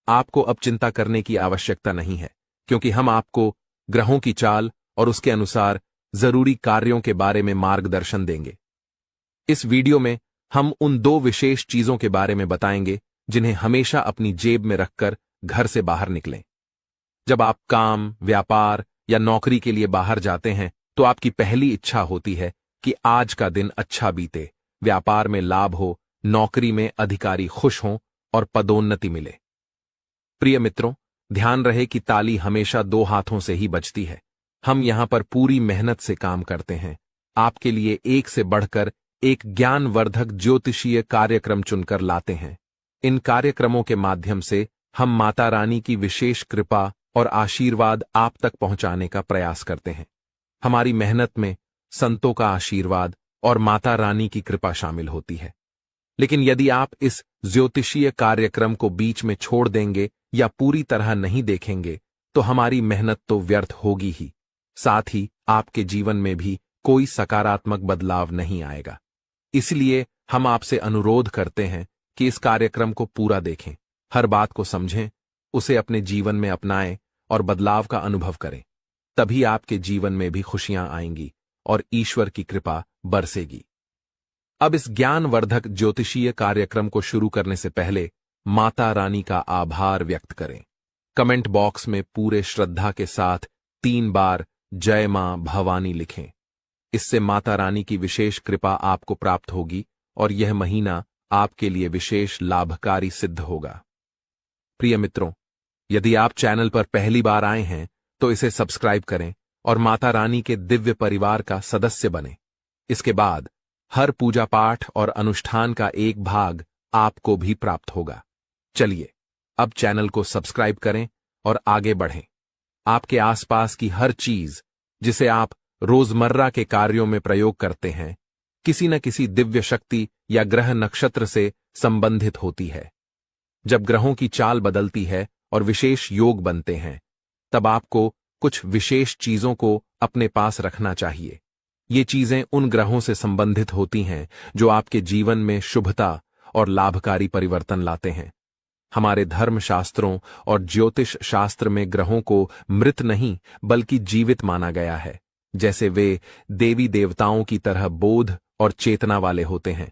S1: आपको अब चिंता करने की आवश्यकता नहीं है, क्योंकि हम आपको ग्रहों की चाल और उसके अनुसार जरूरी कार्यों के बारे में मार्गदर्शन देंगे। इस वीडियो में हम उन 2 विशेष चीजों के बारे में बताएंगे जिन्हें हमेशा अपनी जेब में रखकर घर से बाहर निकलें। जब आप काम, व्यापार या नौकरी के लिए बाहर जाते हैं तो आपकी पहली इच्छा होती है कि आज का दिन अच्छा बीते, व्यापार में लाभ हो, नौकरी में अधिकारी खुश हों और पदोन्नति मिले। प्रिय मित्रों, ध्यान रहे कि ताली हमेशा 2 हाथों से ही बजती है। हम यहां पर पूरी मेहनत से काम करते हैं, आपके लिए एक से बढ़कर एक ज्ञानवर्धक ज्योतिषीय कार्यक्रम चुनकर लाते हैं। इन कार्यक्रमों के माध्यम से हम माता रानी की विशेष कृपा और आशीर्वाद आप तक पहुंचाने का प्रयास करते हैं। हमारी मेहनत में संतों का आशीर्वाद और माता रानी की कृपा शामिल होती है। लेकिन यदि आप इस ज्योतिषीय कार्यक्रम को बीच में छोड़ देंगे या पूरी तरह नहीं देखेंगे तो हमारी मेहनत तो व्यर्थ होगी ही, साथ ही आपके जीवन में भी कोई सकारात्मक बदलाव नहीं आएगा। इसलिए हम आपसे अनुरोध करते हैं कि इस कार्यक्रम को पूरा देखें, हर बात को समझें, उसे अपने जीवन में अपनाएं और बदलाव का अनुभव करें। तभी आपके जीवन में भी खुशियां आएंगी और ईश्वर की कृपा बरसेगी। अब इस ज्ञानवर्धक ज्योतिषीय कार्यक्रम को शुरू करने से पहले माता रानी का आभार व्यक्त करें। कमेंट बॉक्स में पूरे श्रद्धा के साथ 3 बार जय मां भवानी लिखें। इससे माता रानी की विशेष कृपा आपको प्राप्त होगी और यह महीना आपके लिए विशेष लाभकारी सिद्ध होगा। प्रिय मित्रों, यदि आप चैनल पर पहली बार आए हैं तो इसे सब्सक्राइब करें और माता रानी के दिव्य परिवार का सदस्य बनें। इसके बाद हर पूजा पाठ और अनुष्ठान का एक भाग आपको भी प्राप्त होगा। चलिए अब चैनल को सब्सक्राइब करें और आगे बढ़ें। आपके आसपास की हर चीज जिसे आप रोजमर्रा के कार्यों में प्रयोग करते हैं, किसी न किसी दिव्य शक्ति या ग्रह नक्षत्र से संबंधित होती है। जब ग्रहों की चाल बदलती है और विशेष योग बनते हैं, तब आपको कुछ विशेष चीजों को अपने पास रखना चाहिए। ये चीजें उन ग्रहों से संबंधित होती हैं जो आपके जीवन में शुभता और लाभकारी परिवर्तन लाते हैं। हमारे धर्म शास्त्रों और ज्योतिष शास्त्र में ग्रहों को मृत नहीं बल्कि जीवित माना गया है, जैसे वे देवी देवताओं की तरह बोध और चेतना वाले होते हैं।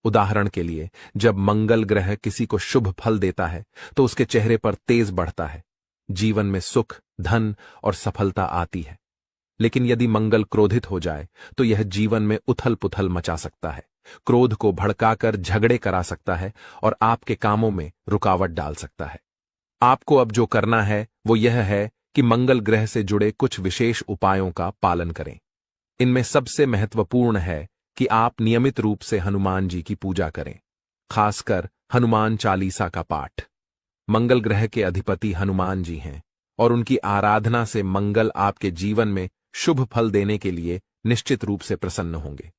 S1: उदाहरण के लिए, जब मंगल ग्रह किसी को शुभ फल देता है तो उसके चेहरे पर तेज बढ़ता है, जीवन में सुख, धन और सफलता आती है। लेकिन यदि मंगल क्रोधित हो जाए तो यह जीवन में उथल पुथल मचा सकता है, क्रोध को भड़काकर झगड़े करा सकता है और आपके कामों में रुकावट डाल सकता है। आपको अब जो करना है वो यह है कि मंगल ग्रह से जुड़े कुछ विशेष उपायों का पालन करें। इनमें सबसे महत्वपूर्ण है कि आप नियमित रूप से हनुमान जी की पूजा करें, खासकर हनुमान चालीसा का पाठ। मंगल ग्रह के अधिपति हनुमान जी हैं और उनकी आराधना से मंगल आपके जीवन में शुभ फल देने के लिए निश्चित रूप से प्रसन्न होंगे।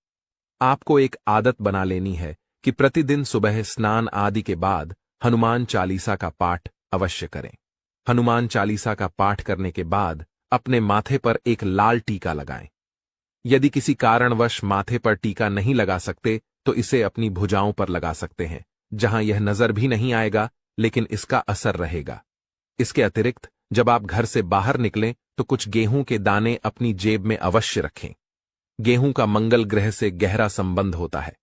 S1: आपको एक आदत बना लेनी है कि प्रतिदिन सुबह स्नान आदि के बाद हनुमान चालीसा का पाठ अवश्य करें। हनुमान चालीसा का पाठ करने के बाद अपने माथे पर एक लाल टीका लगाएं। यदि किसी कारणवश माथे पर टीका नहीं लगा सकते तो इसे अपनी भुजाओं पर लगा सकते हैं, जहां यह नजर भी नहीं आएगा लेकिन इसका असर रहेगा। इसके अतिरिक्त जब आप घर से बाहर निकलें तो कुछ गेहूं के दाने अपनी जेब में अवश्य रखें। गेहूं का मंगल ग्रह से गहरा संबंध होता है।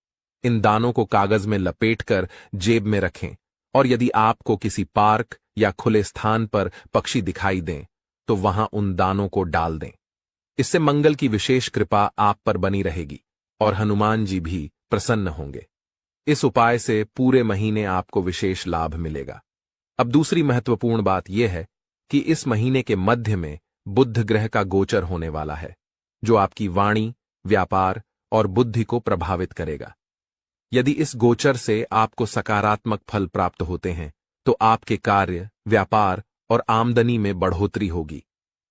S1: इन दानों को कागज में लपेटकर जेब में रखें और यदि आपको किसी पार्क या खुले स्थान पर पक्षी दिखाई दें तो वहां उन दानों को डाल दें। इससे मंगल की विशेष कृपा आप पर बनी रहेगी और हनुमान जी भी प्रसन्न होंगे। इस उपाय से पूरे महीने आपको विशेष लाभ मिलेगा। अब दूसरी महत्वपूर्ण बात यह है कि इस महीने के मध्य में बुध ग्रह का गोचर होने वाला है, जो आपकी वाणी, व्यापार और बुद्धि को प्रभावित करेगा। यदि इस गोचर से आपको सकारात्मक फल प्राप्त होते हैं तो आपके कार्य, व्यापार और आमदनी में बढ़ोतरी होगी।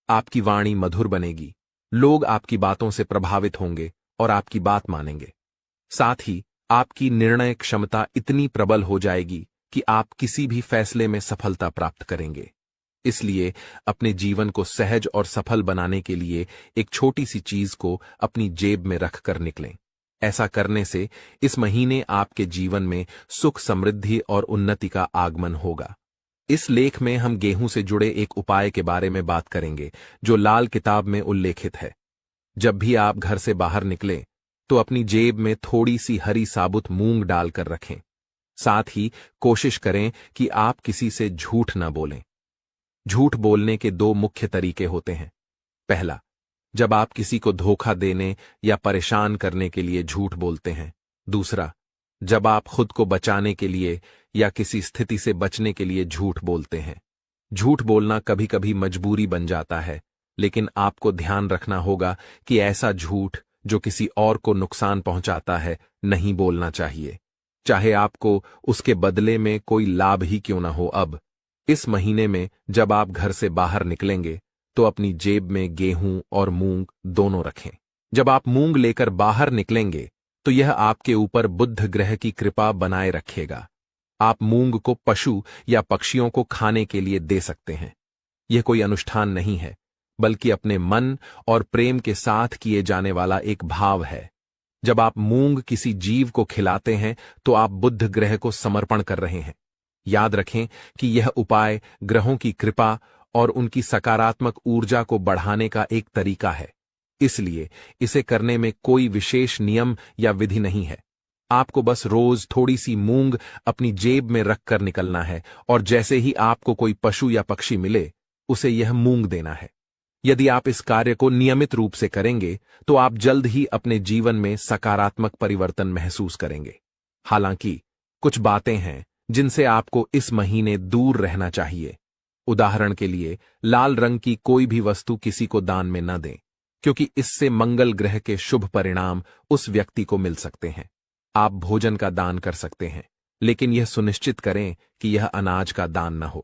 S1: आपकी वाणी मधुर बनेगी, लोग आपकी बातों से प्रभावित होंगे और आपकी बात मानेंगे। साथ ही आपकी निर्णय क्षमता इतनी प्रबल हो जाएगी कि आप किसी भी फैसले में सफलता प्राप्त करेंगे। इसलिए अपने जीवन को सहज और सफल बनाने के लिए एक छोटी सी चीज को अपनी जेब में रखकर निकलें। ऐसा करने से इस महीने आपके जीवन में सुख, समृद्धि और उन्नति का आगमन होगा। इस लेख में हम गेहूं से जुड़े एक उपाय के बारे में बात करेंगे जो लाल किताब में उल्लेखित है। जब भी आप घर से बाहर निकलें तो अपनी जेब में थोड़ी सी हरी साबुत मूंग डालकर रखें। साथ ही कोशिश करें कि आप किसी से झूठ न बोलें। झूठ बोलने के 2 मुख्य तरीके होते हैं। पहला, जब आप किसी को धोखा देने या परेशान करने के लिए झूठ बोलते हैं। दूसरा, जब आप खुद को बचाने के लिए या किसी स्थिति से बचने के लिए झूठ बोलते हैं। झूठ बोलना कभी कभी मजबूरी बन जाता है, लेकिन आपको ध्यान रखना होगा कि ऐसा झूठ जो किसी और को नुकसान पहुंचाता है नहीं बोलना चाहिए, चाहे आपको उसके बदले में कोई लाभ ही क्यों न हो। अब इस महीने में जब आप घर से बाहर निकलेंगे तो अपनी जेब में गेहूं और मूंग दोनों रखें। जब आप मूंग लेकर बाहर निकलेंगे तो यह आपके ऊपर बुध ग्रह की कृपा बनाए रखेगा। आप मूंग को पशु या पक्षियों को खाने के लिए दे सकते हैं। यह कोई अनुष्ठान नहीं है, बल्कि अपने मन और प्रेम के साथ किए जाने वाला एक भाव है। जब आप मूंग किसी जीव को खिलाते हैं तो आप बुध ग्रह को समर्पण कर रहे हैं। याद रखें कि यह उपाय ग्रहों की कृपा और उनकी सकारात्मक ऊर्जा को बढ़ाने का एक तरीका है, इसलिए इसे करने में कोई विशेष नियम या विधि नहीं है। आपको बस रोज थोड़ी सी मूंग अपनी जेब में रखकर निकलना है और जैसे ही आपको कोई पशु या पक्षी मिले उसे यह मूंग देना है। यदि आप इस कार्य को नियमित रूप से करेंगे तो आप जल्द ही अपने जीवन में सकारात्मक परिवर्तन महसूस करेंगे। हालांकि कुछ बातें हैं जिनसे आपको इस महीने दूर रहना चाहिए। उदाहरण के लिए लाल रंग की कोई भी वस्तु किसी को दान में न दें, क्योंकि इससे मंगल ग्रह के शुभ परिणाम उस व्यक्ति को मिल सकते हैं। आप भोजन का दान कर सकते हैं, लेकिन यह सुनिश्चित करें कि यह अनाज का दान न हो।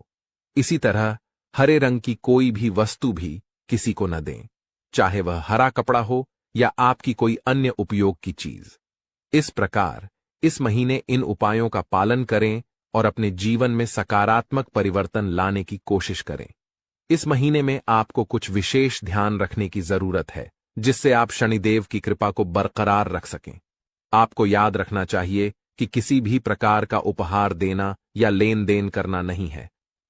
S1: इसी तरह हरे रंग की कोई भी वस्तु भी किसी को न दें, चाहे वह हरा कपड़ा हो या आपकी कोई अन्य उपयोग की चीज। इस प्रकार इस महीने इन उपायों का पालन करें और अपने जीवन में सकारात्मक परिवर्तन लाने की कोशिश करें। इस महीने में आपको कुछ विशेष ध्यान रखने की जरूरत है, जिससे आप शनिदेव की कृपा को बरकरार रख सकें। आपको याद रखना चाहिए कि किसी भी प्रकार का उपहार देना या लेन देन करना नहीं है।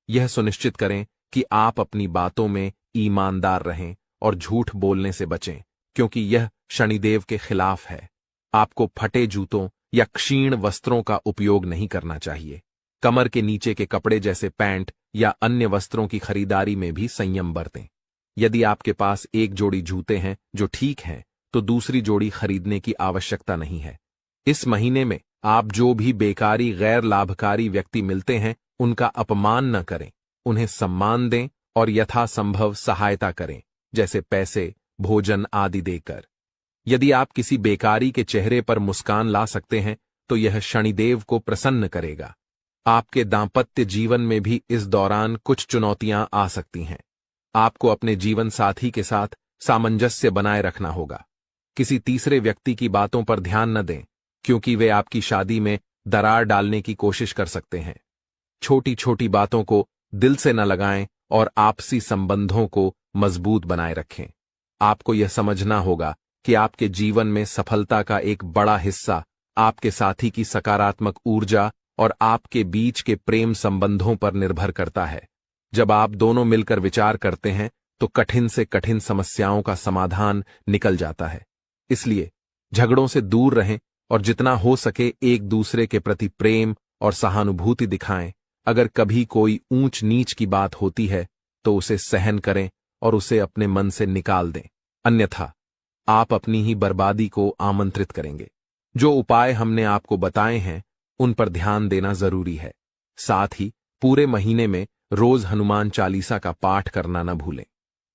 S1: यह सुनिश्चित करें कि आप अपनी बातों में ईमानदार रहें और झूठ बोलने से बचें, क्योंकि यह शनिदेव के खिलाफ है। आपको फटे जूतों या क्षीण वस्त्रों का उपयोग नहीं करना चाहिए। कमर के नीचे के कपड़े जैसे पैंट या अन्य वस्त्रों की खरीदारी में भी संयम बरतें। यदि आपके पास एक जोड़ी जूते हैं जो ठीक हैं, तो दूसरी जोड़ी खरीदने की आवश्यकता नहीं है। इस महीने में आप जो भी बेकारी गैर लाभकारी व्यक्ति मिलते हैं उनका अपमान न करें, उन्हें सम्मान दें और यथासंभव सहायता करें, जैसे पैसे, भोजन आदि देकर। यदि आप किसी बेकारी के चेहरे पर मुस्कान ला सकते हैं तो यह शनिदेव को प्रसन्न करेगा। आपके दांपत्य जीवन में भी इस दौरान कुछ चुनौतियां आ सकती हैं। आपको अपने जीवन साथी के साथ सामंजस्य बनाए रखना होगा। किसी तीसरे व्यक्ति की बातों पर ध्यान न दें, क्योंकि वे आपकी शादी में दरार डालने की कोशिश कर सकते हैं। छोटी छोटी बातों को दिल से न लगाएं और आपसी संबंधों को मजबूत बनाए रखें। आपको यह समझना होगा कि आपके जीवन में सफलता का एक बड़ा हिस्सा आपके साथी की सकारात्मक ऊर्जा और आपके बीच के प्रेम संबंधों पर निर्भर करता है। जब आप दोनों मिलकर विचार करते हैं तो कठिन से कठिन समस्याओं का समाधान निकल जाता है। इसलिए झगड़ों से दूर रहें और जितना हो सके एक दूसरे के प्रति प्रेम और सहानुभूति दिखाएं। अगर कभी कोई ऊंच नीच की बात होती है तो उसे सहन करें और उसे अपने मन से निकाल दें, अन्यथा आप अपनी ही बर्बादी को आमंत्रित करेंगे। जो उपाय हमने आपको बताए हैं उन पर ध्यान देना जरूरी है। साथ ही पूरे महीने में रोज हनुमान चालीसा का पाठ करना न भूलें।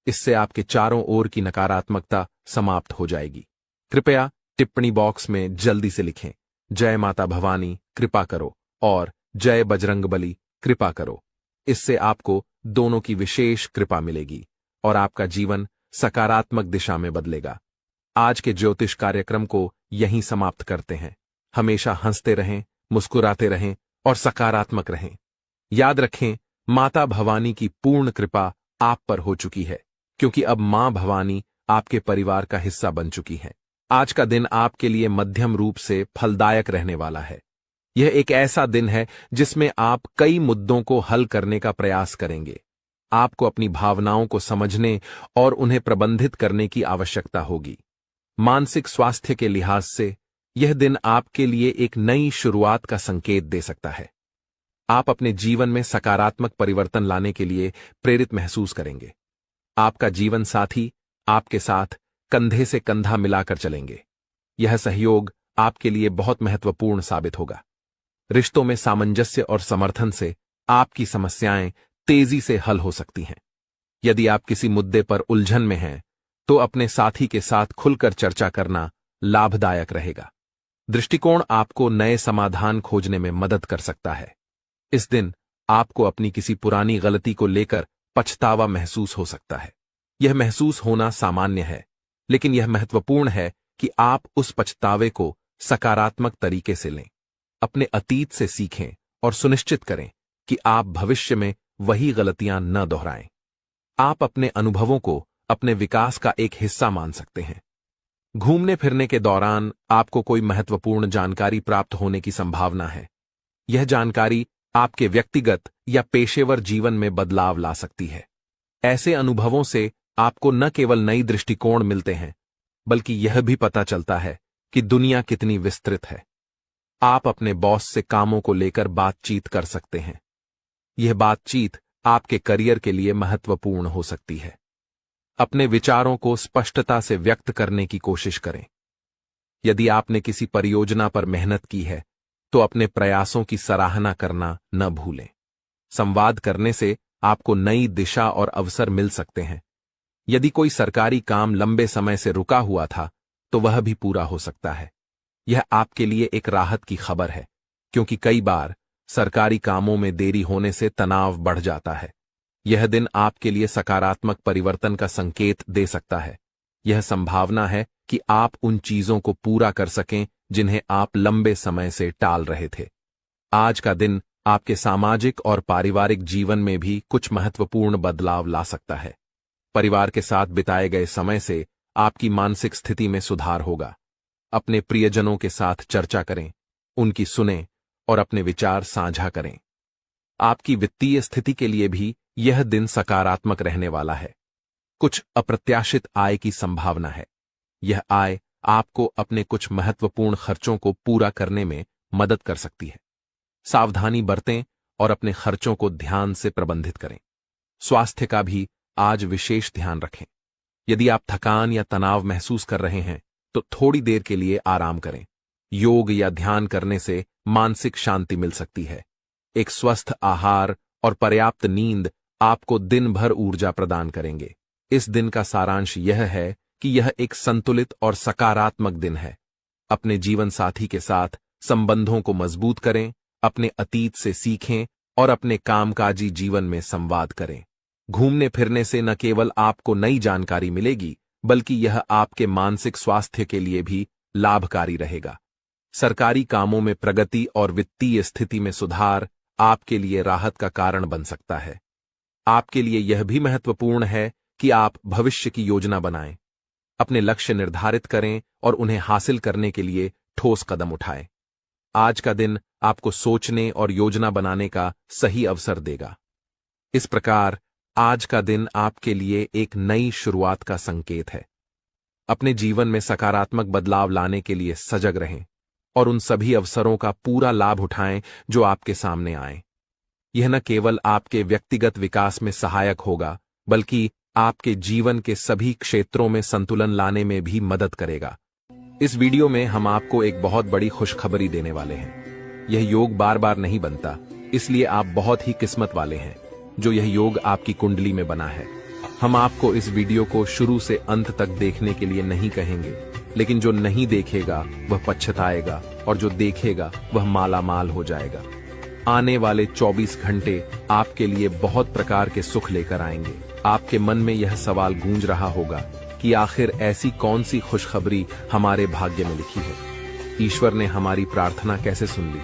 S1: इससे आपके चारों ओर की नकारात्मकता समाप्त हो जाएगी। कृपया टिप्पणी बॉक्स में जल्दी से लिखें, जय माता भवानी कृपा करो और जय बजरंगबली कृपा करो। इससे आपको दोनों की विशेष कृपा मिलेगी और आपका जीवन सकारात्मक दिशा में बदलेगा। आज के ज्योतिष कार्यक्रम को यहीं समाप्त करते हैं। हमेशा हंसते रहें, मुस्कुराते रहें और सकारात्मक रहें। याद रखें, माता भवानी की पूर्ण कृपा आप पर हो चुकी है, क्योंकि अब मां भवानी आपके परिवार का हिस्सा बन चुकी है। आज का दिन आपके लिए मध्यम रूप से फलदायक रहने वाला है। यह एक ऐसा दिन है जिसमें आप कई मुद्दों को हल करने का प्रयास करेंगे। आपको अपनी भावनाओं को समझने और उन्हें प्रबंधित करने की आवश्यकता होगी। मानसिक स्वास्थ्य के लिहाज से यह दिन आपके लिए एक नई शुरुआत का संकेत दे सकता है। आप अपने जीवन में सकारात्मक परिवर्तन लाने के लिए प्रेरित महसूस करेंगे। आपका जीवन साथी आपके साथ कंधे से कंधा मिलाकर चलेंगे। यह सहयोग आपके लिए बहुत महत्वपूर्ण साबित होगा। रिश्तों में सामंजस्य और समर्थन से आपकी समस्याएं तेजी से हल हो सकती हैं। यदि आप किसी मुद्दे पर उलझन में हैं तो अपने साथी के साथ खुलकर चर्चा करना लाभदायक रहेगा। दृष्टिकोण आपको नए समाधान खोजने में मदद कर सकता है। इस दिन आपको अपनी किसी पुरानी गलती को लेकर पछतावा महसूस हो सकता है। यह महसूस होना सामान्य है, लेकिन यह महत्वपूर्ण है कि आप उस पछतावे को सकारात्मक तरीके से लें। अपने अतीत से सीखें और सुनिश्चित करें कि आप भविष्य में वही गलतियां न दोहराएं। आप अपने अनुभवों को अपने विकास का एक हिस्सा मान सकते हैं। घूमने फिरने के दौरान आपको कोई महत्वपूर्ण जानकारी प्राप्त होने की संभावना है। यह जानकारी आपके व्यक्तिगत या पेशेवर जीवन में बदलाव ला सकती है। ऐसे अनुभवों से आपको न केवल नई दृष्टिकोण मिलते हैं, बल्कि यह भी पता चलता है कि दुनिया कितनी विस्तृत है। आप अपने बॉस से कामों को लेकर बातचीत कर सकते हैं। यह बातचीत आपके करियर के लिए महत्वपूर्ण हो सकती है। अपने विचारों को स्पष्टता से व्यक्त करने की कोशिश करें। यदि आपने किसी परियोजना पर मेहनत की है तो अपने प्रयासों की सराहना करना न भूलें। संवाद करने से आपको नई दिशा और अवसर मिल सकते हैं। यदि कोई सरकारी काम लंबे समय से रुका हुआ था तो वह भी पूरा हो सकता है। यह आपके लिए एक राहत की खबर है, क्योंकि कई बार सरकारी कामों में देरी होने से तनाव बढ़ जाता है। यह दिन आपके लिए सकारात्मक परिवर्तन का संकेत दे सकता है। यह संभावना है कि आप उन चीजों को पूरा कर सकें जिन्हें आप लंबे समय से टाल रहे थे। आज का दिन आपके सामाजिक और पारिवारिक जीवन में भी कुछ महत्वपूर्ण बदलाव ला सकता है। परिवार के साथ बिताए गए समय से आपकी मानसिक स्थिति में सुधार होगा। अपने प्रियजनों के साथ चर्चा करें, उनकी सुनें और अपने विचार साझा करें। आपकी वित्तीय स्थिति के लिए भी यह दिन सकारात्मक रहने वाला है। कुछ अप्रत्याशित आय की संभावना है। यह आय आपको अपने कुछ महत्वपूर्ण खर्चों को पूरा करने में मदद कर सकती है। सावधानी बरतें और अपने खर्चों को ध्यान से प्रबंधित करें। स्वास्थ्य का भी आज विशेष ध्यान रखें। यदि आप थकान या तनाव महसूस कर रहे हैं तो थोड़ी देर के लिए आराम करें। योग या ध्यान करने से मानसिक शांति मिल सकती है। एक स्वस्थ आहार और पर्याप्त नींद आपको दिन भर ऊर्जा प्रदान करेंगे। इस दिन का सारांश यह है कि यह एक संतुलित और सकारात्मक दिन है। अपने जीवन साथी के साथ संबंधों को मजबूत करें, अपने अतीत से सीखें और अपने कामकाजी जीवन में संवाद करें। घूमने फिरने से न केवल आपको नई जानकारी मिलेगी, बल्कि यह आपके मानसिक स्वास्थ्य के लिए भी लाभकारी रहेगा। सरकारी कामों में प्रगति और वित्तीय स्थिति में सुधार आपके लिए राहत का कारण बन सकता है। आपके लिए यह भी महत्वपूर्ण है कि आप भविष्य की योजना बनाएं, अपने लक्ष्य निर्धारित करें और उन्हें हासिल करने के लिए ठोस कदम उठाएं। आज का दिन आपको सोचने और योजना बनाने का सही अवसर देगा। इस प्रकार आज का दिन आपके लिए एक नई शुरुआत का संकेत है। अपने जीवन में सकारात्मक बदलाव लाने के लिए सजग रहें और उन सभी अवसरों का पूरा लाभ उठाएं जो आपके सामने आएं। यह न केवल आपके व्यक्तिगत विकास में सहायक होगा, बल्कि आपके जीवन के सभी क्षेत्रों में संतुलन लाने में भी मदद करेगा। इस वीडियो में हम आपको एक बहुत बड़ी खुशखबरी देने वाले हैं। यह योग बार बार नहीं बनता, इसलिए आप बहुत ही किस्मत वाले हैं जो यह योग आपकी कुंडली में बना है। हम आपको इस वीडियो को शुरू से अंत तक देखने के लिए नहीं कहेंगे, लेकिन जो नहीं देखेगा वह पछताएगा और जो देखेगा वह मालामाल हो जाएगा। आने वाले 24 घंटे आपके लिए बहुत प्रकार के सुख लेकर आएंगे। आपके मन में यह सवाल गूंज रहा होगा कि आखिर ऐसी कौन सी खुशखबरी हमारे भाग्य में लिखी है। ईश्वर ने हमारी प्रार्थना कैसे सुन ली?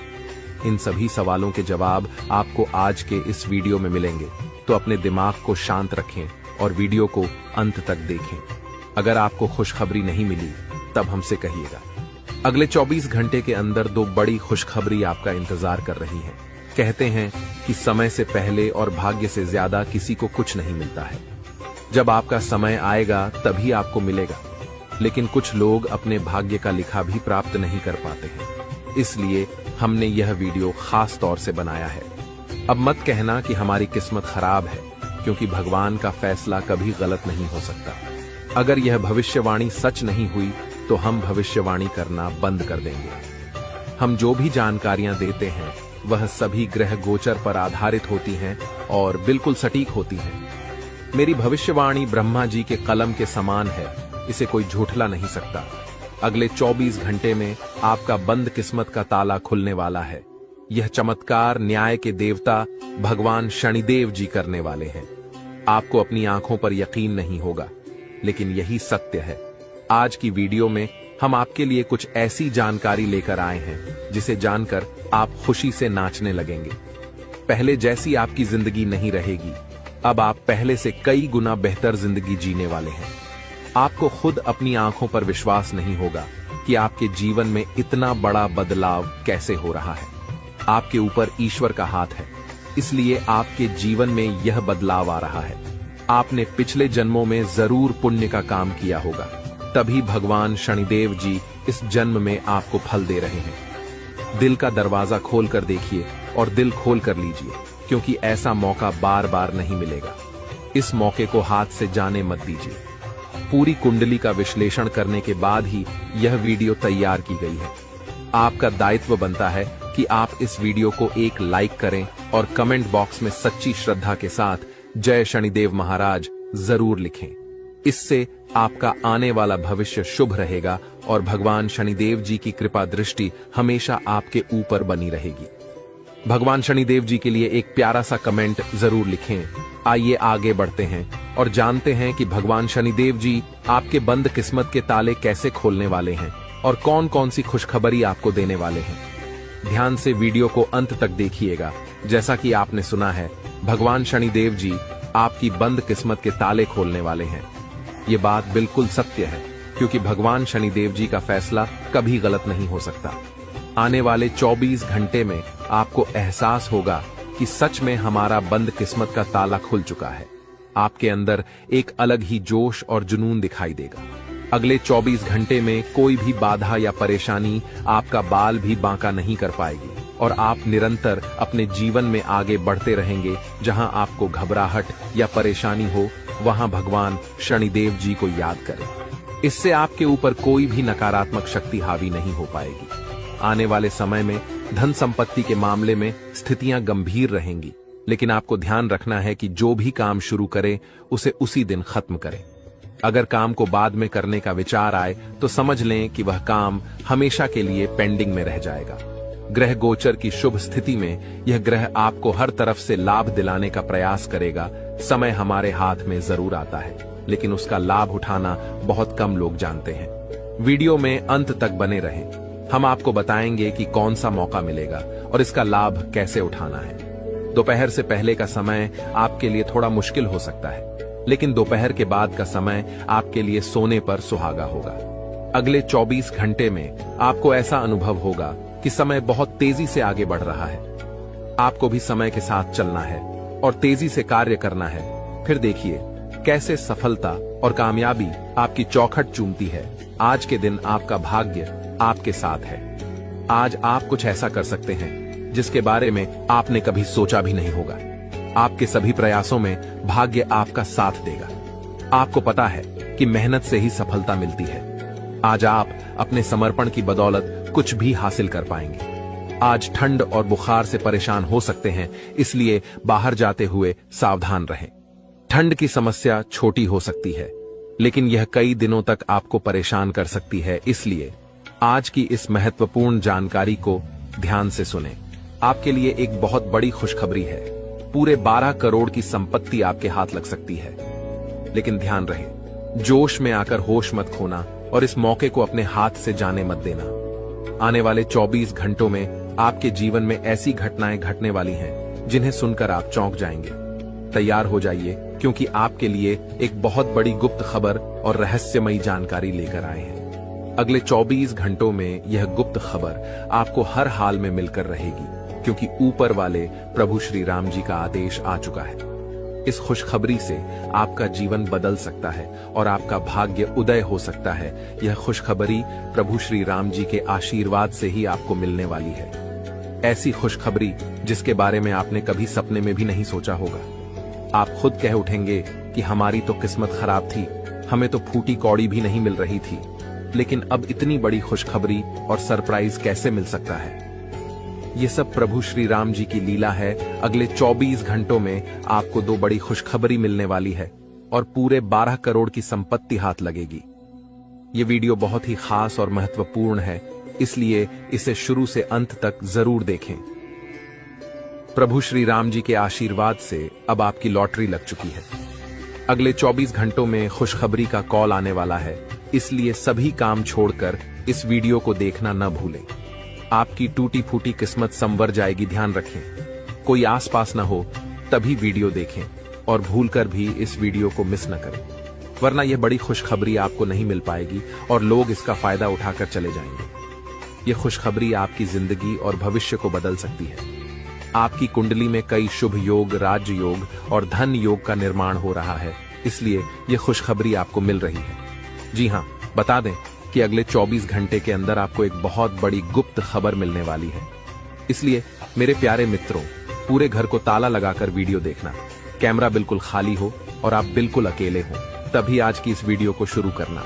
S1: इन सभी सवालों के जवाब आपको आज के इस वीडियो में मिलेंगे, तो अपने दिमाग को शांत रखें और वीडियो को अंत तक देखें। अगर आपको खुशखबरी नहीं मिली तब हमसे कहिएगा। अगले 24 घंटे के अंदर 2 बड़ी खुशखबरी आपका इंतजार कर रही हैं। कहते हैं कि समय से पहले और भाग्य से ज्यादा किसी को कुछ नहीं मिलता है। जब आपका समय आएगा तभी आपको मिलेगा, लेकिन कुछ लोग अपने भाग्य का लिखा भी प्राप्त नहीं कर पाते हैं। इसलिए हमने यह वीडियो खास तौर से बनाया है। अब मत कहना कि हमारी किस्मत खराब है, क्योंकि भगवान का फैसला कभी गलत नहीं हो सकता। अगर यह भविष्यवाणी सच नहीं हुई तो हम भविष्यवाणी करना बंद कर देंगे। हम जो भी जानकारियां देते हैं वह सभी ग्रह गोचर पर आधारित होती हैं और बिल्कुल सटीक होती हैं। मेरी भविष्यवाणी ब्रह्मा जी के कलम के समान है, इसे कोई झूठला नहीं सकता। अगले 24 घंटे में आपका बंद किस्मत का ताला खुलने वाला है। यह चमत्कार न्याय के देवता भगवान शनिदेव जी करने वाले हैं। आपको अपनी आंखों पर यकीन नहीं होगा, लेकिन यही सत्य है। आज की वीडियो में हम आपके लिए कुछ ऐसी जानकारी लेकर आए हैं जिसे जानकर आप खुशी से नाचने लगेंगे। पहले जैसी आपकी जिंदगी नहीं रहेगी। अब आप पहले से कई गुना बेहतर जिंदगी जीने वाले हैं। आपको खुद अपनी आंखों पर विश्वास नहीं होगा कि आपके जीवन में इतना बड़ा बदलाव कैसे हो रहा है। आपके ऊपर ईश्वर का हाथ है, इसलिए आपके जीवन में यह बदलाव आ रहा है। आपने पिछले जन्मों में जरूर पुण्य का काम किया होगा, तभी भगवान शनिदेव जी इस जन्म में आपको फल दे रहे हैं। दिल का दरवाजा खोल कर देखिए और दिल खोल कर लीजिए, क्योंकि ऐसा मौका बार बार नहीं मिलेगा। इस मौके को हाथ से जाने मत दीजिए। पूरी कुंडली का विश्लेषण करने के बाद ही यह वीडियो तैयार की गई है। आपका दायित्व बनता है कि आप इस वीडियो को एक लाइक करें और कमेंट बॉक्स में सच्ची श्रद्धा के साथ जय शनिदेव महाराज जरूर लिखें। इससे आपका आने वाला भविष्य शुभ रहेगा और भगवान शनिदेव जी की कृपा दृष्टि हमेशा आपके ऊपर बनी रहेगी। भगवान शनिदेव जी के लिए एक प्यारा सा कमेंट जरूर लिखें। आइए आगे बढ़ते हैं और जानते हैं कि भगवान शनिदेव जी आपके बंद किस्मत के ताले कैसे खोलने वाले हैं और कौन कौन सी खुशखबरी आपको देने वाले हैं। ध्यान से वीडियो को अंत तक देखिएगा। जैसा कि आपने सुना है, भगवान शनिदेव जी आपकी बंद किस्मत के ताले खोलने वाले हैं। ये बात बिल्कुल सत्य है, क्योंकि भगवान शनिदेव जी का फैसला कभी गलत नहीं हो सकता। आने वाले 24 घंटे में आपको एहसास होगा कि सच में हमारा बंद किस्मत का ताला खुल चुका है। आपके अंदर एक अलग ही जोश और जुनून दिखाई देगा। अगले 24 घंटे में कोई भी बाधा या परेशानी आपका बाल भी बांका नहीं कर पाएगी और आप निरंतर अपने जीवन में आगे बढ़ते रहेंगे। जहां आपको घबराहट या परेशानी हो, वहां भगवान शनिदेव जी को याद करें। इससे आपके ऊपर कोई भी नकारात्मक शक्ति हावी नहीं हो पाएगी। आने वाले समय में धन संपत्ति के मामले में स्थितियां गंभीर रहेंगी, लेकिन आपको ध्यान रखना है कि जो भी काम शुरू करें उसे उसी दिन खत्म करें। अगर काम को बाद में करने का विचार आए तो समझ लें कि वह काम हमेशा के लिए पेंडिंग में रह जाएगा। ग्रह गोचर की शुभ स्थिति में यह ग्रह आपको हर तरफ से लाभ दिलाने का प्रयास करेगा। समय हमारे हाथ में जरूर आता है, लेकिन उसका लाभ उठाना बहुत कम लोग जानते हैं। वीडियो में अंत तक बने रहें। हम आपको बताएंगे कि कौन सा मौका मिलेगा और इसका लाभ कैसे उठाना है। दोपहर से पहले का समय आपके लिए थोड़ा मुश्किल हो सकता है, लेकिन दोपहर के बाद का समय आपके लिए सोने पर सुहागा होगा। अगले 24 घंटे में आपको ऐसा अनुभव होगा कि समय बहुत तेजी से आगे बढ़ रहा है। आपको भी समय के साथ चलना है और तेजी से कार्य करना है। फिर देखिए कैसे सफलता और कामयाबी आपकी चौखट चूमती है। आज के दिन आपका भाग्य आपके साथ है। आज आप कुछ ऐसा कर सकते हैं जिसके बारे में आपने कभी सोचा भी नहीं होगा। आपके सभी प्रयासों में भाग्य आपका साथ देगा। आपको पता है कि मेहनत से ही सफलता मिलती है। आज आप अपने समर्पण की बदौलत कुछ भी हासिल कर पाएंगे। आज ठंड और बुखार से परेशान हो सकते हैं, इसलिए बाहर जाते हुए सावधान रहें। ठंड की समस्या छोटी हो सकती है, लेकिन यह कई दिनों तक आपको परेशान कर सकती है। इसलिए आज की इस महत्वपूर्ण जानकारी को ध्यान से सुनें। आपके लिए एक बहुत बड़ी खुशखबरी है। पूरे 12 करोड़ की संपत्ति आपके हाथ लग सकती है, लेकिन ध्यान रहे, जोश में आकर होश मत खोना और इस मौके को अपने हाथ से जाने मत देना। आने वाले 24 घंटों में आपके जीवन में ऐसी घटनाएं घटने वाली हैं जिन्हें सुनकर आप चौंक जाएंगे। तैयार हो जाइए, क्योंकि आपके लिए एक बहुत बड़ी गुप्त खबर और रहस्यमयी जानकारी लेकर आए हैं। अगले 24 घंटों में यह गुप्त खबर आपको हर हाल में मिलकर रहेगी, क्योंकि ऊपर वाले प्रभु श्री राम जी का आदेश आ चुका है। इस खुशखबरी से आपका जीवन बदल सकता है और आपका भाग्य उदय हो सकता है। यह खुशखबरी प्रभु श्री राम जी के आशीर्वाद से ही आपको मिलने वाली है। ऐसी खुशखबरी जिसके बारे में आपने कभी सपने में भी नहीं सोचा होगा। आप खुद कह उठेंगे कि हमारी तो किस्मत खराब थी, हमें तो फूटी कौड़ी भी नहीं मिल रही थी, लेकिन अब इतनी बड़ी खुशखबरी और सरप्राइज कैसे मिल सकता है। ये सब प्रभु श्री राम जी की लीला है। अगले 24 घंटों में आपको 2 बड़ी खुशखबरी मिलने वाली है और पूरे 12 करोड़ की संपत्ति हाथ लगेगी। ये वीडियो बहुत ही खास और महत्वपूर्ण है, इसलिए इसे शुरू से अंत तक जरूर देखें। प्रभु श्री राम जी के आशीर्वाद से अब आपकी लॉटरी लग चुकी है। अगले 24 घंटों में खुशखबरी का कॉल आने वाला है, इसलिए सभी काम छोड़कर इस वीडियो को देखना न भूलें। आपकी टूटी फूटी किस्मत संवर जाएगी, ध्यान रखें। कोई आसपास न हो तभी वीडियो देखें और भूलकर भी इस वीडियो को मिस न करें, वरना यह बड़ी खुशखबरी आपको नहीं मिल पाएगी और लोग इसका फायदा उठाकर चले जाएंगे। यह खुशखबरी आपकी जिंदगी और भविष्य को बदल सकती है। आपकी कुंडली में कई शुभ योग, राज्य योग और धन योग का निर्माण हो रहा है, इसलिए यह खुशखबरी आपको मिल रही है। जी हां, बता दें कि अगले 24 घंटे के अंदर आपको एक बहुत बड़ी गुप्त खबर मिलने वाली है। इसलिए मेरे प्यारे मित्रों, पूरे घर को ताला लगाकर वीडियो देखना, कैमरा बिल्कुल खाली हो और आप बिल्कुल अकेले हो, तभी आज की इस वीडियो को शुरू करना।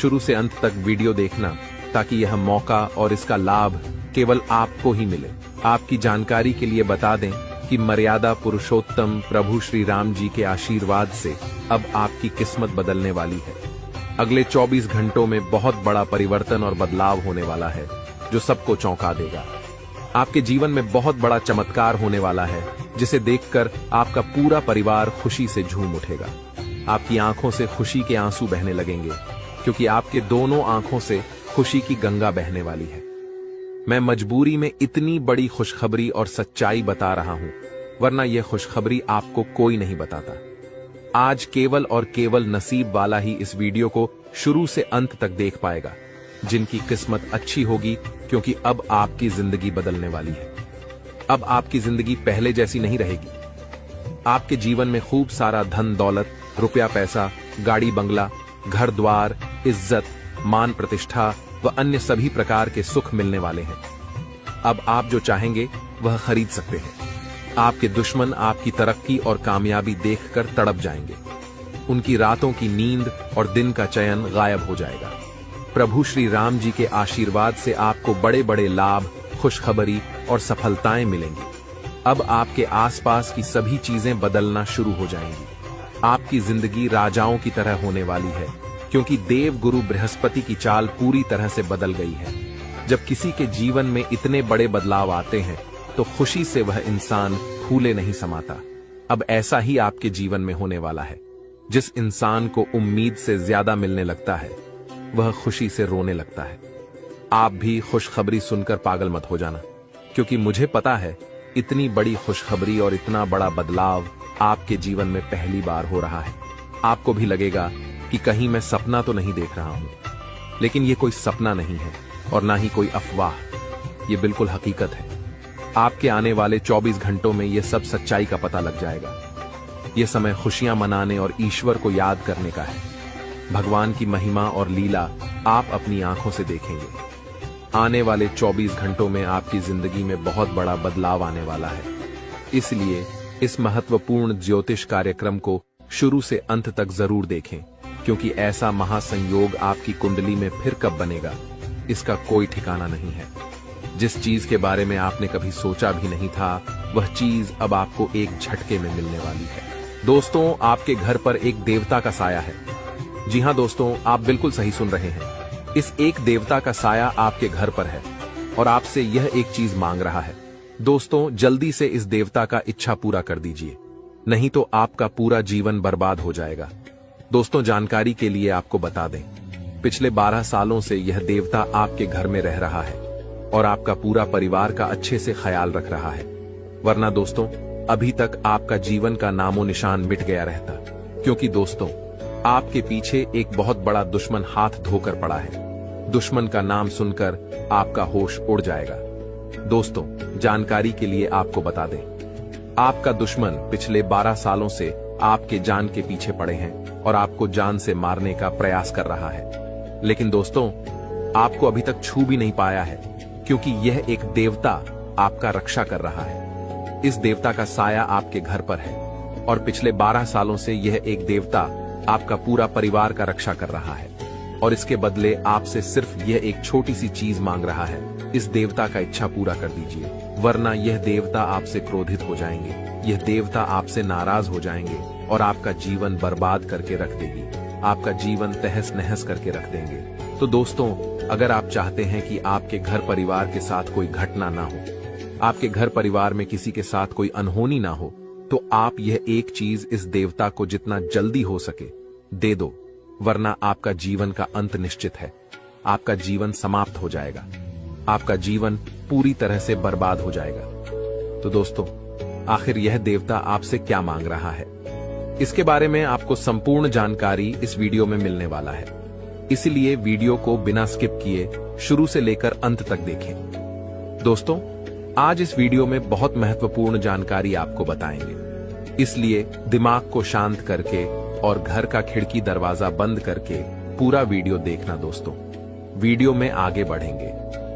S1: शुरू से अंत तक वीडियो देखना ताकि यह मौका और इसका लाभ केवल आपको ही मिले। आपकी जानकारी के लिए बता दें कि मर्यादा पुरुषोत्तम प्रभु श्री राम जी के आशीर्वाद से अब आपकी किस्मत बदलने वाली है। अगले 24 घंटों में बहुत बड़ा परिवर्तन और बदलाव होने वाला है जो सबको चौंका देगा। आपके जीवन में बहुत बड़ा चमत्कार होने वाला है जिसे देखकर आपका पूरा परिवार खुशी से झूम उठेगा। आपकी आंखों से खुशी के आंसू बहने लगेंगे क्योंकि आपके दोनों आंखों से खुशी की गंगा बहने वाली है। मैं मजबूरी में इतनी बड़ी खुशखबरी और सच्चाई बता रहा हूं, वरना यह खुशखबरी आपको कोई नहीं बताता। आज केवल और केवल नसीब वाला ही इस वीडियो को शुरू से अंत तक देख पाएगा, जिनकी किस्मत अच्छी होगी, क्योंकि अब आपकी जिंदगी बदलने वाली है। अब आपकी जिंदगी पहले जैसी नहीं रहेगी। आपके जीवन में खूब सारा धन दौलत, रुपया पैसा, गाड़ी बंगला, घर द्वार, इज्जत, मान प्रतिष्ठा व अन्य सभी प्रकार के सुख मिलने वाले हैं। अब आप जो चाहेंगे वह खरीद सकते हैं। आपके दुश्मन आपकी तरक्की और कामयाबी देखकर तड़प जाएंगे। उनकी रातों की नींद और दिन का चयन गायब हो जाएगा। प्रभु श्री राम जी के आशीर्वाद से आपको बड़े बड़े लाभ, खुशखबरी और सफलताएं मिलेंगी। अब आपके आसपास की सभी चीजें बदलना शुरू हो जाएंगी। आपकी जिंदगी राजाओं की तरह होने वाली है, क्योंकि देव गुरु बृहस्पति की चाल पूरी तरह से बदल गई है। जब किसी के जीवन में इतने बड़े बदलाव आते हैं तो खुशी से वह इंसान फूले नहीं समाता। अब ऐसा ही आपके जीवन में होने वाला है। जिस इंसान को उम्मीद से ज्यादा मिलने लगता है वह खुशी से रोने लगता है। आप भी खुशखबरी सुनकर पागल मत हो जाना, क्योंकि मुझे पता है इतनी बड़ी खुशखबरी और इतना बड़ा बदलाव आपके जीवन में पहली बार हो रहा है। आपको भी लगेगा कि कहीं मैं सपना तो नहीं देख रहा हूं, लेकिन ये कोई सपना नहीं है और ना ही कोई अफवाह, ये बिल्कुल हकीकत है। आपके आने वाले 24 घंटों में यह सब सच्चाई का पता लग जाएगा। यह समय खुशियां मनाने और ईश्वर को याद करने का है। भगवान की महिमा और लीला आप अपनी आंखों से देखेंगे। आने वाले 24 घंटों में आपकी जिंदगी में बहुत बड़ा बदलाव आने वाला है। इसलिए इस महत्वपूर्ण ज्योतिष कार्यक्रम को शुरू से अंत तक जरूर देखें, क्योंकि ऐसा महासंयोग आपकी कुंडली में फिर कब बनेगा इसका कोई ठिकाना नहीं है। जिस चीज के बारे में आपने कभी सोचा भी नहीं था, वह चीज अब आपको एक झटके में मिलने वाली है। दोस्तों, आपके घर पर एक देवता का साया है। जी हां दोस्तों, आप बिल्कुल सही सुन रहे हैं। इस एक देवता का साया आपके घर पर है और आपसे यह एक चीज मांग रहा है। दोस्तों, जल्दी से इस देवता का इच्छा पूरा कर दीजिए, नहीं तो आपका पूरा जीवन बर्बाद हो जाएगा। दोस्तों, जानकारी के लिए आपको बता दें, पिछले 12 सालों से यह देवता आपके घर में रह रहा है और आपका पूरा परिवार का अच्छे से ख्याल रख रहा है। वरना दोस्तों, अभी तक आपका जीवन का नामो निशान मिट गया रहता, क्योंकि दोस्तों, आपके पीछे एक बहुत बड़ा दुश्मन हाथ धोकर पड़ा है। दुश्मन का नाम सुनकर आपका होश उड़ जाएगा। दोस्तों, जानकारी के लिए आपको बता दें, आपका दुश्मन पिछले 12 सालों से आपके जान के पीछे पड़े हैं और आपको जान से मारने का प्रयास कर रहा है। लेकिन दोस्तों, आपको अभी तक छू भी नहीं पाया है, क्योंकि यह एक देवता आपका रक्षा कर रहा है। इस देवता का साया आपके घर पर है और पिछले 12 सालों से यह एक देवता आपका पूरा परिवार का रक्षा कर रहा है, और इसके बदले आपसे सिर्फ यह एक छोटी सी चीज मांग रहा है। इस देवता का इच्छा पूरा कर दीजिए, वरना यह देवता आपसे क्रोधित हो जाएंगे। यह देवता आपसे नाराज हो जाएंगे और आपका जीवन बर्बाद करके रख देगी। आपका जीवन तहस नहस करके रख देंगे। तो दोस्तों, अगर आप चाहते हैं कि आपके घर परिवार के साथ कोई घटना ना हो, आपके घर परिवार में किसी के साथ कोई अनहोनी ना हो, तो आप यह एक चीज इस देवता को जितना जल्दी हो सके दे दो, वरना आपका जीवन का अंत निश्चित है। आपका जीवन समाप्त हो जाएगा। आपका जीवन पूरी तरह से बर्बाद हो जाएगा। तो दोस्तों, आखिर यह देवता आपसे क्या मांग रहा है, इसके बारे में आपको संपूर्ण जानकारी इस वीडियो में मिलने वाला है। इसलिए वीडियो को बिना स्किप किए शुरू से लेकर अंत तक देखें। दोस्तों, आज इस वीडियो में बहुत महत्वपूर्ण जानकारी आपको बताएंगे, इसलिए दिमाग को शांत करके और घर का खिड़की दरवाजा बंद करके पूरा वीडियो देखना। दोस्तों, वीडियो में आगे बढ़ेंगे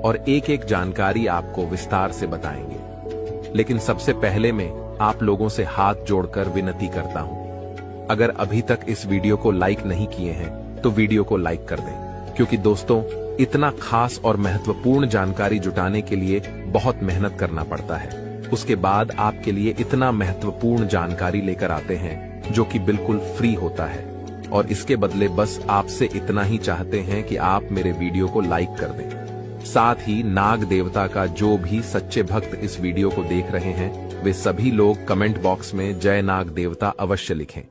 S1: और एक एक जानकारी आपको विस्तार से बताएंगे। लेकिन सबसे पहले मैं आप लोगों से हाथ जोड़कर विनती करता हूं, अगर अभी तक इस वीडियो को लाइक नहीं किए हैं तो वीडियो को लाइक कर दें, क्योंकि दोस्तों इतना खास और महत्वपूर्ण जानकारी जुटाने के लिए बहुत मेहनत करना पड़ता है। उसके बाद आपके लिए इतना महत्वपूर्ण जानकारी लेकर आते हैं जो कि बिल्कुल फ्री होता है, और इसके बदले बस आपसे इतना ही चाहते हैं कि आप मेरे वीडियो को लाइक कर दें। साथ ही नाग देवता का जो भी सच्चे भक्त इस वीडियो को देख रहे हैं वे सभी लोग कमेंट बॉक्स में जय नाग देवता अवश्य लिखें।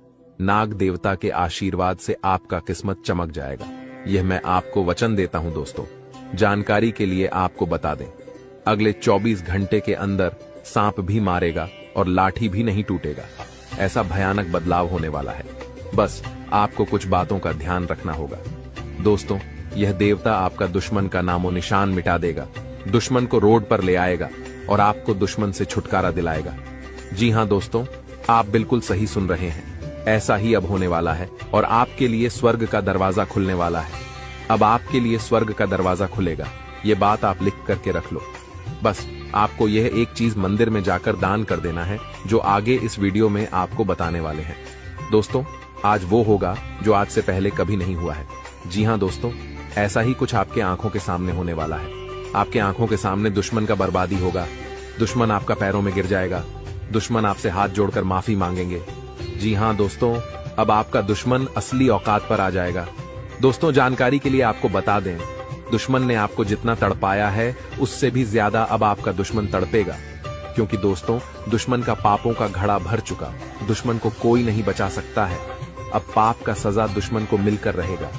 S1: नाग देवता के आशीर्वाद से आपका किस्मत चमक जाएगा, यह मैं आपको वचन देता हूं। दोस्तों जानकारी के लिए आपको बता दें, अगले 24 घंटे के अंदर सांप भी मारेगा और लाठी भी नहीं टूटेगा। ऐसा भयानक बदलाव होने वाला है। बस आपको कुछ बातों का ध्यान रखना होगा। दोस्तों यह देवता आपका दुश्मन का नामो निशान मिटा देगा, दुश्मन को रोड पर ले आएगा और आपको दुश्मन से छुटकारा दिलाएगा। जी हां दोस्तों, आप बिल्कुल सही सुन रहे हैं, ऐसा ही अब होने वाला है और आपके लिए स्वर्ग का दरवाजा खुलने वाला है। अब आपके लिए स्वर्ग का दरवाजा खुलेगा, ये बात आप लिख करके रख लो। बस आपको यह एक चीज मंदिर में जाकर दान कर देना है, जो आगे इस वीडियो में आपको बताने वाले हैं। दोस्तों आज वो होगा जो आज से पहले कभी नहीं हुआ है। जी हां दोस्तों, ऐसा ही कुछ आपके आंखों के सामने होने वाला है। आपके आंखों के सामने दुश्मन का बर्बादी होगा, दुश्मन आपका पैरों में गिर जाएगा, दुश्मन आपसे हाथ जोड़कर माफी मांगेंगे। जी हां दोस्तों, अब आपका दुश्मन असली औकात पर आ जाएगा। दोस्तों जानकारी के लिए आपको बता दें, दुश्मन ने आपको जितना तड़पाया है उससे भी ज्यादा अब आपका दुश्मन तड़पेगा, क्योंकि दोस्तों दुश्मन का पापों का घड़ा भर चुका, दुश्मन को कोई नहीं बचा सकता है। अब पाप का सजा दुश्मन को मिलकर रहेगा।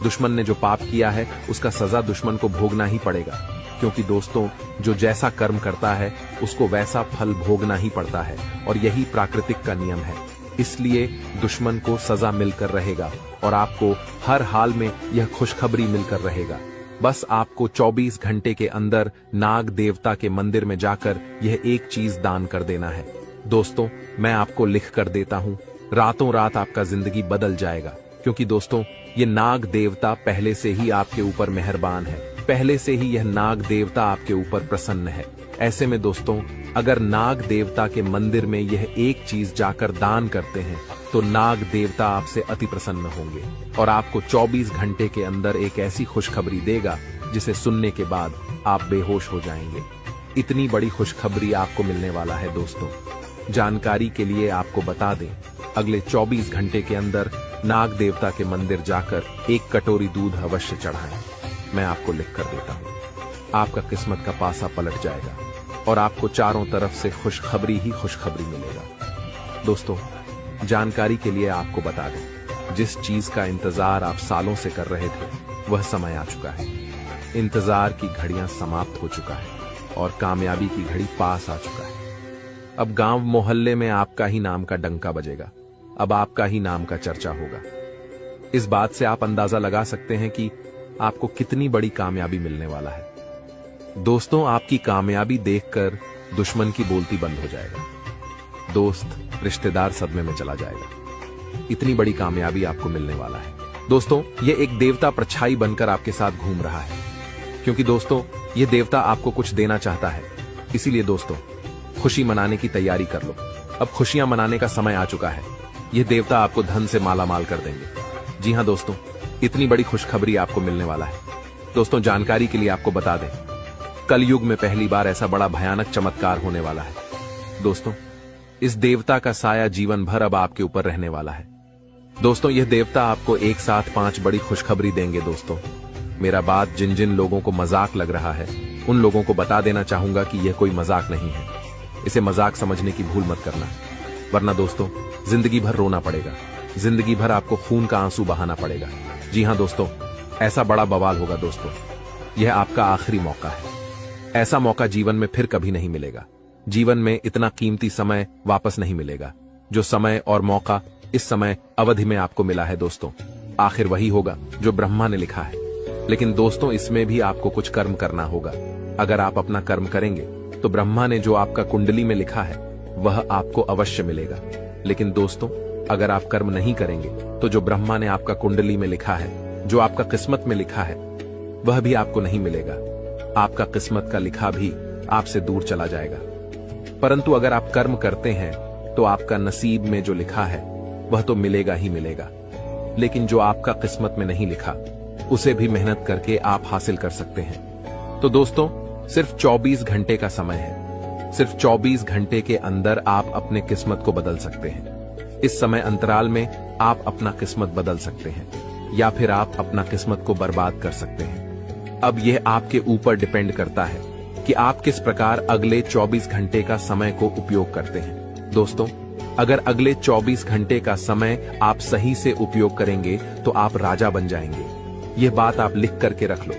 S1: दुश्मन ने जो पाप किया है उसका सजा दुश्मन को भोगना ही पड़ेगा, क्योंकि दोस्तों जो जैसा कर्म करता है उसको वैसा फल भोगना ही पड़ता है, और यही प्राकृतिक का नियम है। इसलिए दुश्मन को सजा मिलकर रहेगा और आपको हर हाल में यह खुशखबरी मिलकर रहेगा। बस आपको 24 घंटे के अंदर नाग देवता के मंदिर में जाकर यह एक चीज दान कर देना है। दोस्तों मैं आपको लिख कर देता हूं, रातों रात आपका जिंदगी बदल जाएगा, क्योंकि दोस्तों ये नाग देवता पहले से ही आपके ऊपर मेहरबान है, पहले से ही यह नाग देवता आपके ऊपर प्रसन्न है। ऐसे में दोस्तों अगर नाग देवता के मंदिर में यह एक चीज जाकर दान करते हैं तो नाग देवता आपसे अति प्रसन्न होंगे और आपको 24 घंटे के अंदर एक ऐसी खुशखबरी देगा जिसे सुनने के बाद आप बेहोश हो जाएंगे। इतनी बड़ी खुशखबरी आपको मिलने वाला है। दोस्तों जानकारी के लिए आपको बता दें, अगले 24 घंटे के अंदर नाग देवता के मंदिर जाकर एक कटोरी दूध अवश्य चढ़ाएं। मैं आपको लिख कर देता हूं, आपका किस्मत का पासा पलट जाएगा और आपको चारों तरफ से खुशखबरी ही खुशखबरी मिलेगा। दोस्तों जानकारी के लिए आपको बता दें, जिस चीज का इंतजार आप सालों से कर रहे थे वह समय आ चुका है। इंतजार की घड़ियां समाप्त हो चुका है और कामयाबी की घड़ी पास आ चुका है। अब गांव मोहल्ले में आपका ही नाम का डंका बजेगा, अब आपका ही नाम का चर्चा होगा। इस बात से आप अंदाजा लगा सकते हैं कि आपको कितनी बड़ी कामयाबी मिलने वाला है। दोस्तों आपकी कामयाबी देखकर दुश्मन की बोलती बंद हो जाएगा, दोस्त रिश्तेदार सदमे में चला जाएगा। इतनी बड़ी कामयाबी आपको मिलने वाला है। दोस्तों ये एक देवता परछाई बनकर आपके साथ घूम रहा है, क्योंकि दोस्तों ये देवता आपको कुछ देना चाहता है। इसीलिए दोस्तों खुशी मनाने की तैयारी कर लो, अब खुशियां मनाने का समय आ चुका है। यह देवता आपको धन से माला माल कर देंगे। जी हां दोस्तों, इतनी बड़ी खुशखबरी आपको मिलने वाला है। दोस्तों जानकारी के लिए आपको बता दें, कलयुग में पहली बार ऐसा बड़ा भयानक चमत्कार होने वाला है। दोस्तों इस देवता का साया जीवन भर अब आपके ऊपर रहने वाला है। दोस्तों यह देवता आपको एक साथ 5 बड़ी खुशखबरी देंगे। दोस्तों मेरा बात जिन जिन लोगों को मजाक लग रहा है उन लोगों को बता देना चाहूंगा कि यह कोई मजाक नहीं है। इसे मजाक समझने की भूल मत करना, वरना दोस्तों जिंदगी भर रोना पड़ेगा, जिंदगी भर आपको खून का आंसू बहाना पड़ेगा। जी हां दोस्तों, ऐसा बड़ा बवाल होगा। दोस्तों यह आपका आखिरी मौका है, ऐसा मौका जीवन में फिर कभी नहीं मिलेगा। जीवन में इतना कीमती समय वापस नहीं मिलेगा। जो समय और मौका इस समय अवधि में आपको मिला है दोस्तों, आखिर वही होगा जो ब्रह्मा ने लिखा है। लेकिन दोस्तों इसमें भी आपको कुछ कर्म करना होगा। अगर आप अपना कर्म करेंगे तो ब्रह्मा ने जो आपका कुंडली में लिखा है वह आपको अवश्य मिलेगा। लेकिन दोस्तों अगर आप कर्म नहीं करेंगे तो जो ब्रह्मा ने आपका कुंडली में लिखा है, जो आपका किस्मत में लिखा है, वह भी आपको नहीं मिलेगा। आपका किस्मत का लिखा भी आपसे दूर चला जाएगा। परंतु अगर आप कर्म करते हैं तो आपका नसीब में जो लिखा है वह तो मिलेगा ही मिलेगा। लेकिन जो आपका किस्मत में नहीं लिखा उसे भी मेहनत करके आप हासिल कर सकते हैं। तो दोस्तों, सिर्फ 24 घंटे का समय है। सिर्फ 24 घंटे के अंदर आप अपने किस्मत को बदल सकते हैं। इस समय अंतराल में आप अपना किस्मत बदल सकते हैं या फिर आप अपना किस्मत को बर्बाद कर सकते हैं। अब यह आपके ऊपर डिपेंड करता है कि आप किस प्रकार अगले 24 घंटे का समय को उपयोग करते हैं। दोस्तों, अगर अगले 24 घंटे का समय आप सही से उपयोग करेंगे तो आप राजा बन जाएंगे। यह बात आप लिख करके रख लो।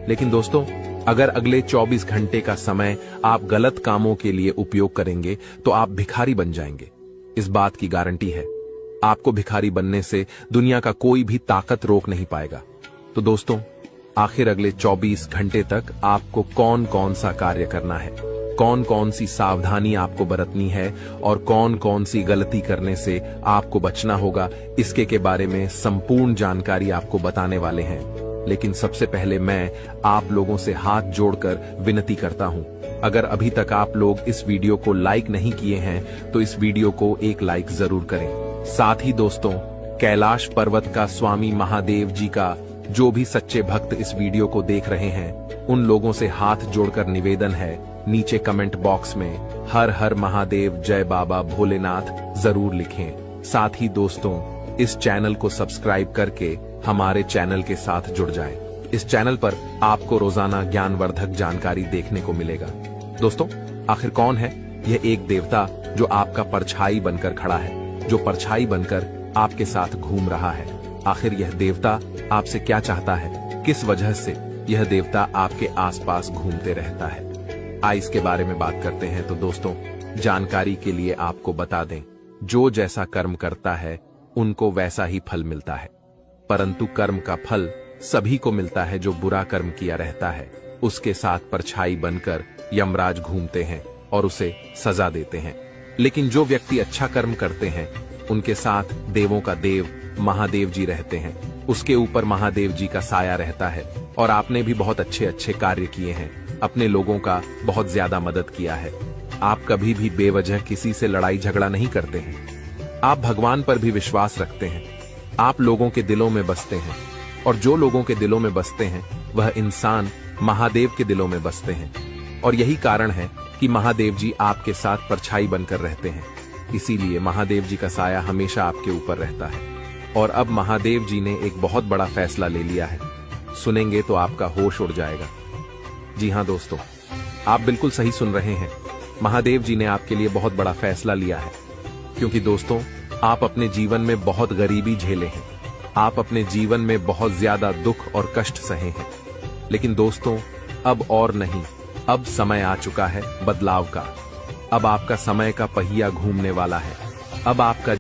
S1: लेकिन दोस्तों, अगर अगले 24 घंटे का समय आप गलत कामों के लिए उपयोग करेंगे तो आप भिखारी बन जाएंगे। इस बात की गारंटी है। आपको भिखारी बनने से दुनिया का कोई भी ताकत रोक नहीं पाएगा। तो दोस्तों, आखिर अगले 24 घंटे तक आपको कौन कौन सा कार्य करना है, कौन कौन सी सावधानी आपको बरतनी है और कौन कौन सी गलती करने से आपको बचना होगा, इसके के बारे में संपूर्ण जानकारी आपको बताने वाले हैं। लेकिन सबसे पहले मैं आप लोगों से हाथ जोड़कर विनती करता हूं, अगर अभी तक आप लोग इस वीडियो को लाइक नहीं किए हैं तो इस वीडियो को एक लाइक जरूर करें। साथ ही दोस्तों, कैलाश पर्वत का स्वामी महादेव जी का जो भी सच्चे भक्त इस वीडियो को देख रहे हैं उन लोगों से हाथ जोड़कर निवेदन है, नीचे कमेंट बॉक्स में हर हर महादेव जय बाबा भोलेनाथ जरूर लिखें। साथ ही दोस्तों, इस चैनल को सब्सक्राइब करके हमारे चैनल के साथ जुड़ जाएं। इस चैनल पर आपको रोजाना ज्ञानवर्धक जानकारी देखने को मिलेगा। दोस्तों, आखिर कौन है यह एक देवता जो आपका परछाई बनकर खड़ा है, जो परछाई बनकर आपके साथ घूम रहा है? आखिर यह देवता आपसे क्या चाहता है? किस वजह से यह देवता आपके आसपास घूमते रहता है? आइए इसके बारे में बात करते हैं। तो दोस्तों, जानकारी के लिए आपको बता दें, जो जैसा कर्म करता है उनको वैसा ही फल मिलता है। परंतु कर्म का फल सभी को मिलता है जो बुरा कर्म किया रहता है। उसके साथ परछाई बनकर यमराज घूमते हैं और उसे सजा देते हैं। लेकिन जो व्यक्ति अच्छा कर्म करते हैं उनके साथ देवों का देव महादेव जी रहते हैं। उसके ऊपर महादेव जी का साया रहता है। और आपने भी बहुत अच्छे अच्छे कार्य किए हैं, अपने लोगों का बहुत ज्यादा मदद किया है। आप कभी भी बेवजह किसी से लड़ाई झगड़ा नहीं करते हैं। आप भगवान पर भी विश्वास रखते हैं। आप लोगों के दिलों में बसते हैं और जो लोगों के दिलों में बसते हैं वह इंसान महादेव के दिलों में बसते हैं। और यही कारण है कि महादेव जी आपके साथ परछाई बनकर रहते हैं। इसीलिए महादेव जी का साया हमेशा आपके ऊपर रहता है। और अब महादेव जी ने एक बहुत बड़ा फैसला ले लिया है। सुनेंगे तो आपका होश उड़ जाएगा। जी हाँ दोस्तों, आप बिल्कुल सही सुन रहे हैं। महादेव जी ने आपके लिए बहुत बड़ा फैसला लिया है। क्योंकि दोस्तों, आप अपने जीवन में बहुत गरीबी झेले हैं। आप अपने जीवन में बहुत ज्यादा दुख और कष्ट सहे हैं। लेकिन दोस्तों, अब और नहीं, अब समय आ चुका है बदलाव का। अब आपका समय का पहिया घूमने वाला है। अब आपका